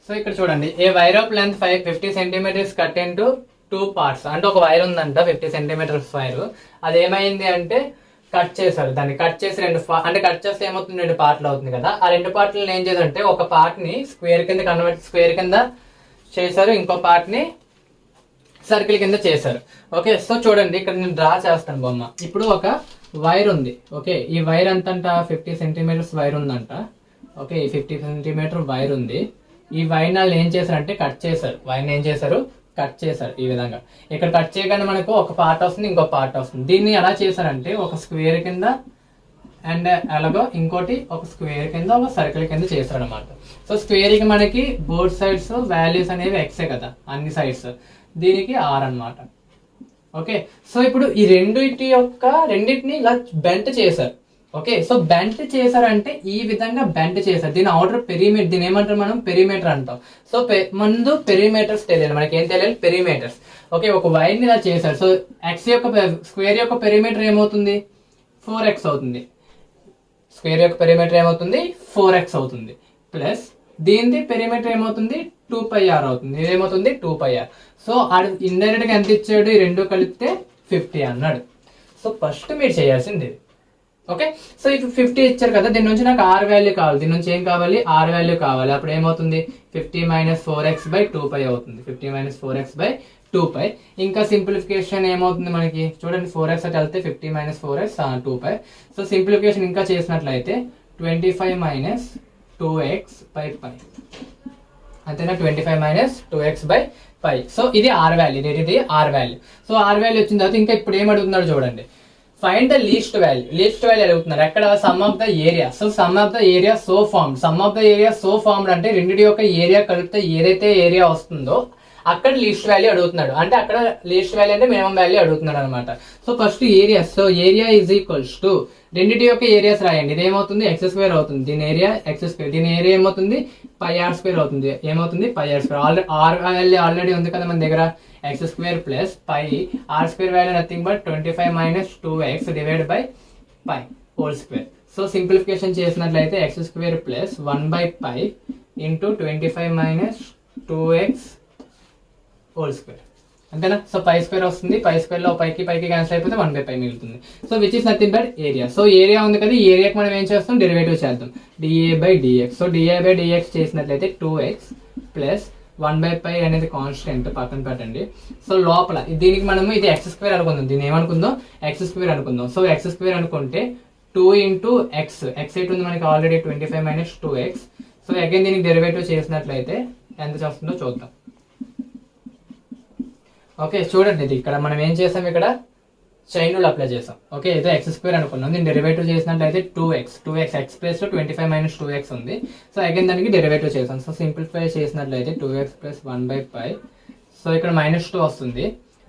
సో ఇక్కడ చూడండి, a wire of length 50 centimetres cut into 2 parts. అంటే ఒక వైర్ ఉందంట 50 సెంటీమీటర్స్ వైర్. అది ఏమైంది అంటే కట్ చేశారు. దాన్ని కట్ చేసి అంటే కట్ చేస్తే ఏమవుతుంది, 2 పార్ట్లు అవుతుంది కదా. ఆ 2 పార్ట్లను ఏం చేశారంటే, ఒక పార్ట్ ని స్క్వేర్ కింద చేశారు, ఇంకో పార్ట్ ని సర్కిల్ కింద చేశారు. ఓకే, సో చూడండి ఇక్కడ నేను డ్రా చేస్తాను బొమ్మ. ఇప్పుడు ఒక వైర్ ఉంది. ఓకే, ఈ వైర్ ఎంతంట, 50 సెంటీమీటర్స్ వైర్ ఉందంట. ఓకే, ఈ 50 సెంటీమీటర్ వైర్ ఉంది. ఈ వైర్ వాళ్ళు ఏం చేశారంటే కట్ చేశారు. వైర్ని ఏం చేశారు, కట్ చేశారు. ఈ విధంగా ఇక్కడ కట్ చేయగానే మనకు ఒక పార్ట్ వస్తుంది, ఇంకో పార్ట్ వస్తుంది. దీన్ని ఎలా చేశారంటే, ఒక స్క్వేర్ కింద అండ్ అలాగో ఇంకోటి ఒక స్క్వేర్ కింద ఒక సర్కిల్ కింద చేశారు అనమాట. సో స్క్వేర్ కి మనకి బోత్ సైడ్స్ వాల్యూస్ అనేవి ఎక్సే కదా, అన్ని సైడ్స్. దీనికి r అన్నమాట. ఓకే, సో ఇప్పుడు ఈ రెండింటిని ఇలా బెంట్ చేశారు. ఓకే, సో బెంట్ చేశారంటే ఈ విధంగా బెంట్ చేశారు. దీని అవుటర్ పెరిమీటర్, దీని ఏమంటారు మనం, పెరిమీటర్ అంటాం. సో ముందు పెరిమీటర్స్ తెలియాలి మనకి. ఏం తెలియాలి, పెరిమీటర్స్. ఓకే, ఒక వైర్ ని ఇలా చేశారు. సో స్క్వేర్ యొక్క పెరిమీటర్ ఏమవుతుంది, 4x అవుతుంది. స్క్వేర్ యొక్క పెరిమీటర్ ఏమవుతుంది, 4x అవుతుంది. ప్లస్ దీని పెరిమీటర్ ఏమవుతుంది, 2πr అవుతుంది. ఇదేమవుతుంది 2πr. సో ఇండైరెక్ట్ గా ఎంత ఇచ్చాడు, ఈ రెండు కలిపితే 50 అన్నాడు. సో ఫస్ట్ మీరు చేయాల్సింది ఇది. ఓకే, సో ఇప్పుడు 50 ఇచ్చారు కదా, దీని నుంచి నాకు r వాల్యూ కావాలి. దీని నుంచి ఏం కావాలి, r వాల్యూ కావాలి. అప్పుడు ఏమవుతుంది, 50 - 4x/2π అవుతుంది. 50 - 4x/2π. ఇంకా సింప్లిఫికేషన్ ఏమవుతుంది మనకి, చూడండి 4x అటు వెళ్తే 50 - 4x 2π. సో సింప్లిఫికేషన్ ఇంకా చేసినట్లయితే 25 - 2x/π. అంతేనా, 25 - 2x/π. సో ఇది r వాల్యూ, ఇది r value. So r value వచ్చిన తర్వాత ఇంకా ఇప్పుడు ఏం అడుగుతున్నాడు చూడండి, find the least value. Least value అడుగుతున్నారు ఎక్కడ, some of the area. So some of the area so formed అంటే రెండింటి యొక్క ఏరియా కలిపితే ఏదైతే ఏరియా వస్తుందో అక్కడ లీస్ట్ వాల్యూ అడుగుతున్నాడు, అంటే అక్కడ లీస్ట్ వాల్యూ అంటే మినిమం వాల్యూ అడుగుతున్నాడు అనమాట. So first area, so area is equals to రెండింటి యొక్క ఏరియాస్ రాయండి. ఇది ఏమవుతుంది ఎక్స్ స్క్వేర్ అవుతుంది, దీని ఏరియా ఎక్స్ స్క్వేర్, దీని ఏరియా ఏమవుతుంది పై ఆర్ స్క్వేర్ అవుతుంది, ఏమవుతుంది pi r square. R value already ఉంది కదా మన దగ్గర, x square plus pi r square value nothing but 25 minus 2x divide by pi whole square. So simplification చేసినట్లయితే x square plus 1/π into 25 minus 2x whole square, అంతేనా. So pi square వస్తుంది, pi square లో పైకి cancel అయిపోతే 1/π మిగులుతుంది. So which is nothing but area. So area ఉంది కదా, ఈ ఏరియాకి మనం ఏం చేస్తాం డెరివేటివ్ చేద్దాం, dA/dx. సో dA/dx చేసినట్లయితే 2x ప్లస్ 1/π అనేది కాన్స్టెంట్ పక్కన పెట్టండి. సో లోపల దీనికి మనము ఇది ఎక్స్ స్క్వేర్ అనుకుందాం, దీన్ని ఏమనుకుందాం ఎక్స్ స్క్వేర్ అనుకుందాం. సో ఎక్స్ స్క్వేర్ అనుకుంటే 2 ఇంటూ ఎక్స్, ఎక్స్ ఎయిట్ ఉంది మనకి already 25 minus 2x. So again దీనికి డెరివేటివ్ చేసినట్లయితే ఎంత చేస్తుందో చూద్దాం. ఓకే చూడండి, ఇది ఇక్కడ మనం ఏం చేసాం, ఇక్కడ చైన్ రూల్ అప్లై చేసాం. ఓకే అయితే ఎక్స్ స్క్వేర్ అనుకున్నాం, దీన్ని డెరివేటివ్ చేసినట్లయితే 2x X plus 25 minus 2x ఉంది. సో అగైన్ దానికి డెరివేటివ్ చేసాం. సో సింప్లిఫై చేసినట్లయితే 2x ప్లస్ 1/π. సో ఇక్కడ -2 వస్తుంది,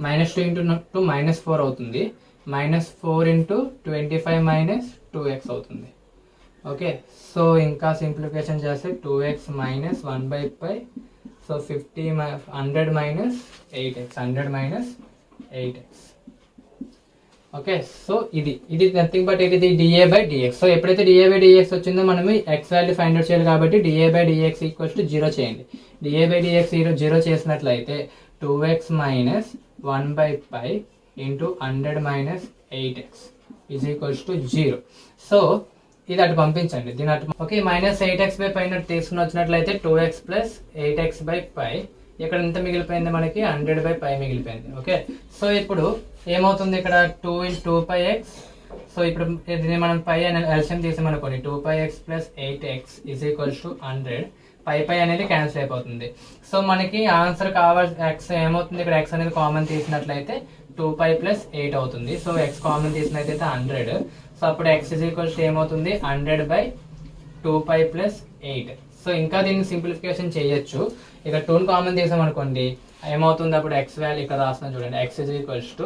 -2 ఇంటూ 2 -4 అవుతుంది, -4 ఇంటూ 25 మైనస్ 2x అవుతుంది. ఓకే సో ఇంకా సింప్లిఫికేషన్ చేస్తే 2x minus 1/π. So 100 minus 8x, 100 minus 8x. Okay so ఇది నథింగ్ బట్ ఇది dA/dx. సో ఎప్పుడైతే dA/dx వచ్చిందో మనం ఎక్స్ వాల్యూ ఫైండ్ అవుట్ చేయాలి కాబట్టి dA/dx ఈక్వల్స్ టు 0 చేయండి. dA/dx 0 చేసినట్లయితే 2x minus 1/π into 100 minus 8x is equals to 0. So ఇది అటు పంపించండి, దీని అటు. ఓకే -8x/π తీసుకుని వచ్చినట్లయితే 2x ప్లస్ 8x/π. ఇక్కడ ఎంత మిగిలిపోయింది మనకి 100/π మిగిలిపోయింది. ఓకే సో ఇప్పుడు ఏమవుతుంది ఇక్కడ 2/πx. సో ఇప్పుడు దీన్ని మనం పై ఎల్సిఎం తీసామనుకోండి, 2πx plus 8x is equals to 100. Pi అనేది క్యాన్సిల్ అయిపోతుంది. సో మనకి ఆన్సర్ కావాల్సి ఎక్స్ ఏమవుతుంది, ఇక్కడ ఎక్స్ అనేది కామన్ తీసినట్లయితే 2π ప్లస్ 8 అవుతుంది. సో ఎక్స్ కామన్ తీసినట్లయితే 100. సో అప్పుడు ఎక్స్ ఈజ్ ఈక్వల్స్ టు ఏమవుతుంది 100/2π ప్లస్ 8. సో ఇంకా దీన్ని సింప్లిఫికేషన్ చేయొచ్చు. ఇక 2 కామన్ తీసాం అనుకోండి ఏమవుతుంది, అప్పుడు ఎక్స్ వాల్యూ ఇక్కడ రాస్తున్నా చూడండి, x is equals to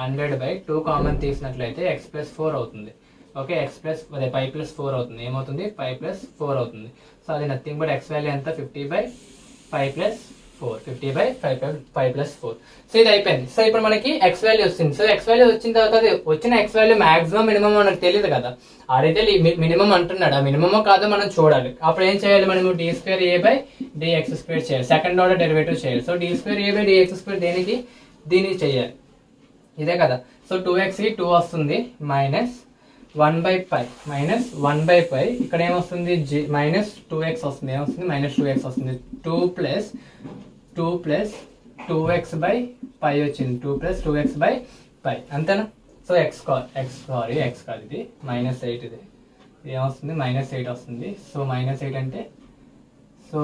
100/2 common తీసినట్లయితే ఎక్స్ ప్లస్ 4 అవుతుంది. ఓకే ఎక్స్ ప్లస్ అదే పై ప్లస్ 4 అవుతుంది, ఏమవుతుంది పై ప్లస్ 4 అవుతుంది. సో అది నథింగ్ బట్ ఎక్స్ వాల్యూ ఎంత 50/5 ప్లస్ 4, 50/5 ప్లస్ 4. సో ఇది అయిపోయింది. సో ఇప్పుడు మనకి ఎక్స్ వాల్యూ వచ్చింది. సో ఎక్స్ వాల్యూ వచ్చిన తర్వాత వచ్చిన ఎక్స్ వాల్యూ మాక్సిమం మినిమం మనకు తెలియదు కదా, ఆడైతే మినిమం అంటున్నాడు, ఆ మినిమమో కాదో మనం చూడాలి. అప్పుడు ఏం చేయాలి మనము d2a/dx² చేయాలి, సెకండ్ ఆర్డర్ డెరివేటివ్ చేయాలి. సో d2a/dx² దేనికి దీనికి చేయాలి, ఇదే కదా. సో 2xకి 2 వస్తుంది, మైనస్ 1/π ఇక్కడ ఏమొస్తుంది మైనస్ 2x వస్తుంది, ఏమొస్తుంది -2x వస్తుంది. 2 ప్లస్ 2x/π వచ్చింది, 2 ప్లస్ 2x/π అంతేనా. సో ఎక్స్ కాదు ఇది -8, ఇది ఏమొస్తుంది -8 వస్తుంది. సో -8 అంటే సో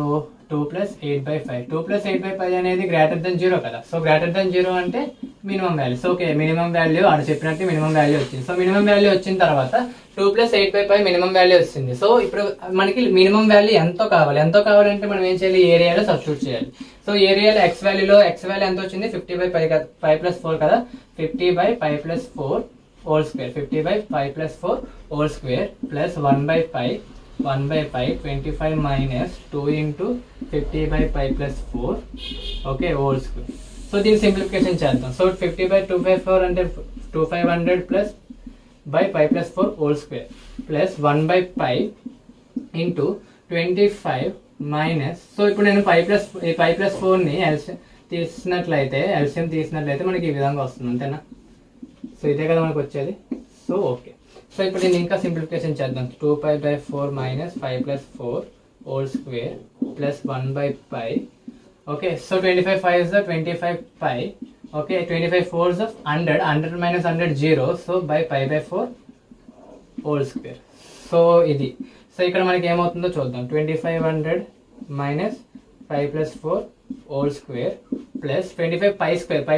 2 ప్లస్ 8/5, 2 ప్లస్ 8/5 అనేది గ్రేటర్ దెన్ 0 కదా. సో గ్రేటర్ దెన్ 0 అంటే minimum value. So okay minimum value ఆడ చెప్పినట్టు మినిమం వాల్యూ వచ్చింది. సో మినిమం వాల్యూ వచ్చిన తర్వాత 2 ప్లస్ 8/5 మినిమం వాల్యూ వచ్చింది. సో ఇప్పుడు మనకి మినిమం వాల్యూ ఎంతో కావాలంటే మనం ఏం చేయాలి, ఏరియాలో సబ్స్టిట్యూట్ చేయాలి. సో ఏరియాలో ఎక్స్ వాల్యూ ఎంత వచ్చింది 50/5 కదా, 5 ప్లస్ 4 కదా, 50/5 plus 4 whole square, 50/5 plus 4 whole square plus 1/π 25 minus 2 into 50/5 plus 4 okay whole square. So దీన్ని సింప్లిఫికేషన్ చేద్దాం. సో 50/2/4 అంటే 2500 plus by 5 plus 4 whole square plus 1/π into 25 minus. So ఇప్పుడు నేను 5 ప్లస్ 4ని ఎల్సిఎం తీసినట్లయితే మనకి ఈ విధంగా వస్తుంది, అంతేనా. సో ఇదే కదా మనకు వచ్చేది. సో ఓకే సో ఇప్పుడు దీన్ని ఇంకా సింప్లిఫికేషన్ చేద్దాం. 2π/4 minus 5 plus 4 whole square plus 1/π. Okay so 25 is 25π. Okay 25 4 is 100 minus 100 0. So by 5/4 whole square. So ఇది సో ఇక్కడ మనకి ఏమవుతుందో చూద్దాం. 2500 minus 5 plus 4 whole square plus 25 pi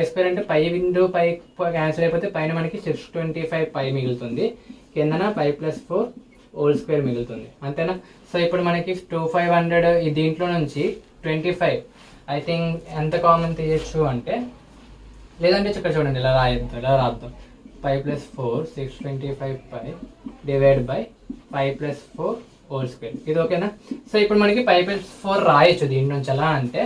square అంటే పై ఇంటూ పై క్యాన్సిల్ అయిపోతే పైన మనకి 625π మిగులుతుంది, కిందన 5 ప్లస్ 4 హోల్ స్క్వేర్ మిగులుతుంది, అంతేనా. సో ఇప్పుడు మనకి 2500 ఈ దీంట్లో నుంచి 25 ఐ థింక్ ఎంత కామన్ తీయచ్చు అంటే, లేదంటే ఇక్కడ చూడండి ఇలా రాద్దాం. 5 + 4 625 పై డివైడ్ బై 5 + 4 హోల్ స్క్వేర్. ఇది ఓకేనా? సో ఇప్పుడు మనకి 5 + 4 రాయొచ్చు దీని నుంచి. ఎలా అంటే,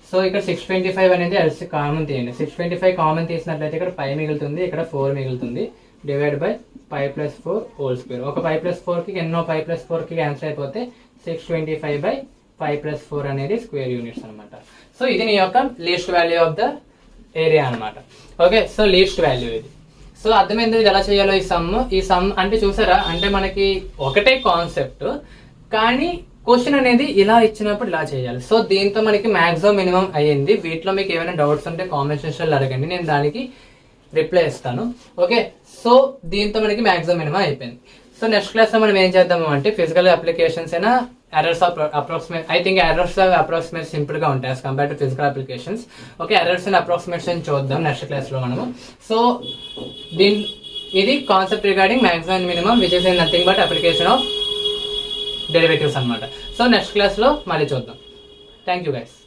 సో ఇక్కడ 625 అనేది ఎల్సి కామన్ తీయండి. 625 కామన్ తీసినట్లయితే ఇక్కడ 5 మిగులుతుంది, ఇక్కడ 4 మిగులుతుంది. Divide by 5 + 4 whole square. ఒక 5 + 4కి ఎన్నో 5 + 4కి క్యాన్సిల్ అయిపోతే 625 బై 5 + 4 అనేది స్క్వేర్ యూనిట్స్ అనమాట. సో ఇది నీ యొక్క least value of the area అనమాట. ఓకే, సో లీస్ట్ వాల్యూ ఇది. సో అర్థమైంది ఇది ఎలా చేయాలో. ఈ సమ్ అంటే చూసారా, అంటే మనకి ఒకటే కాన్సెప్ట్ కానీ క్వశ్చన్ అనేది ఇలా ఇచ్చినప్పుడు ఇలా చేయాలి. సో దీంతో మనకి మ్యాక్సిమం మినిమం అయ్యింది. వీటిలో మీకు ఏమైనా డౌట్స్ ఉంటే కామెంట్ సెక్షన్లో అడగండి, నేను దానికి రిప్లై ఇస్తాను. ఓకే, సో దీంతో మనకి మ్యాక్సిమం మినిమం అయిపోయింది. సో నెక్స్ట్ క్లాస్లో మనం ఏం చేద్దాము అంటే, ఫిజికల్ అప్లికేషన్స్ అయినా errors of approximate, I think errors of approximate simple గా ఉంటాయి as compare to physical applications. Okay, errors and approximation చూద్దాం నెక్స్ట్ క్లాస్ లో మనము. సో ఇది concept regarding maximum and minimum which is nothing but application of derivatives అనమాట. So next class లో మళ్ళీ చూద్దాం. Thank you guys.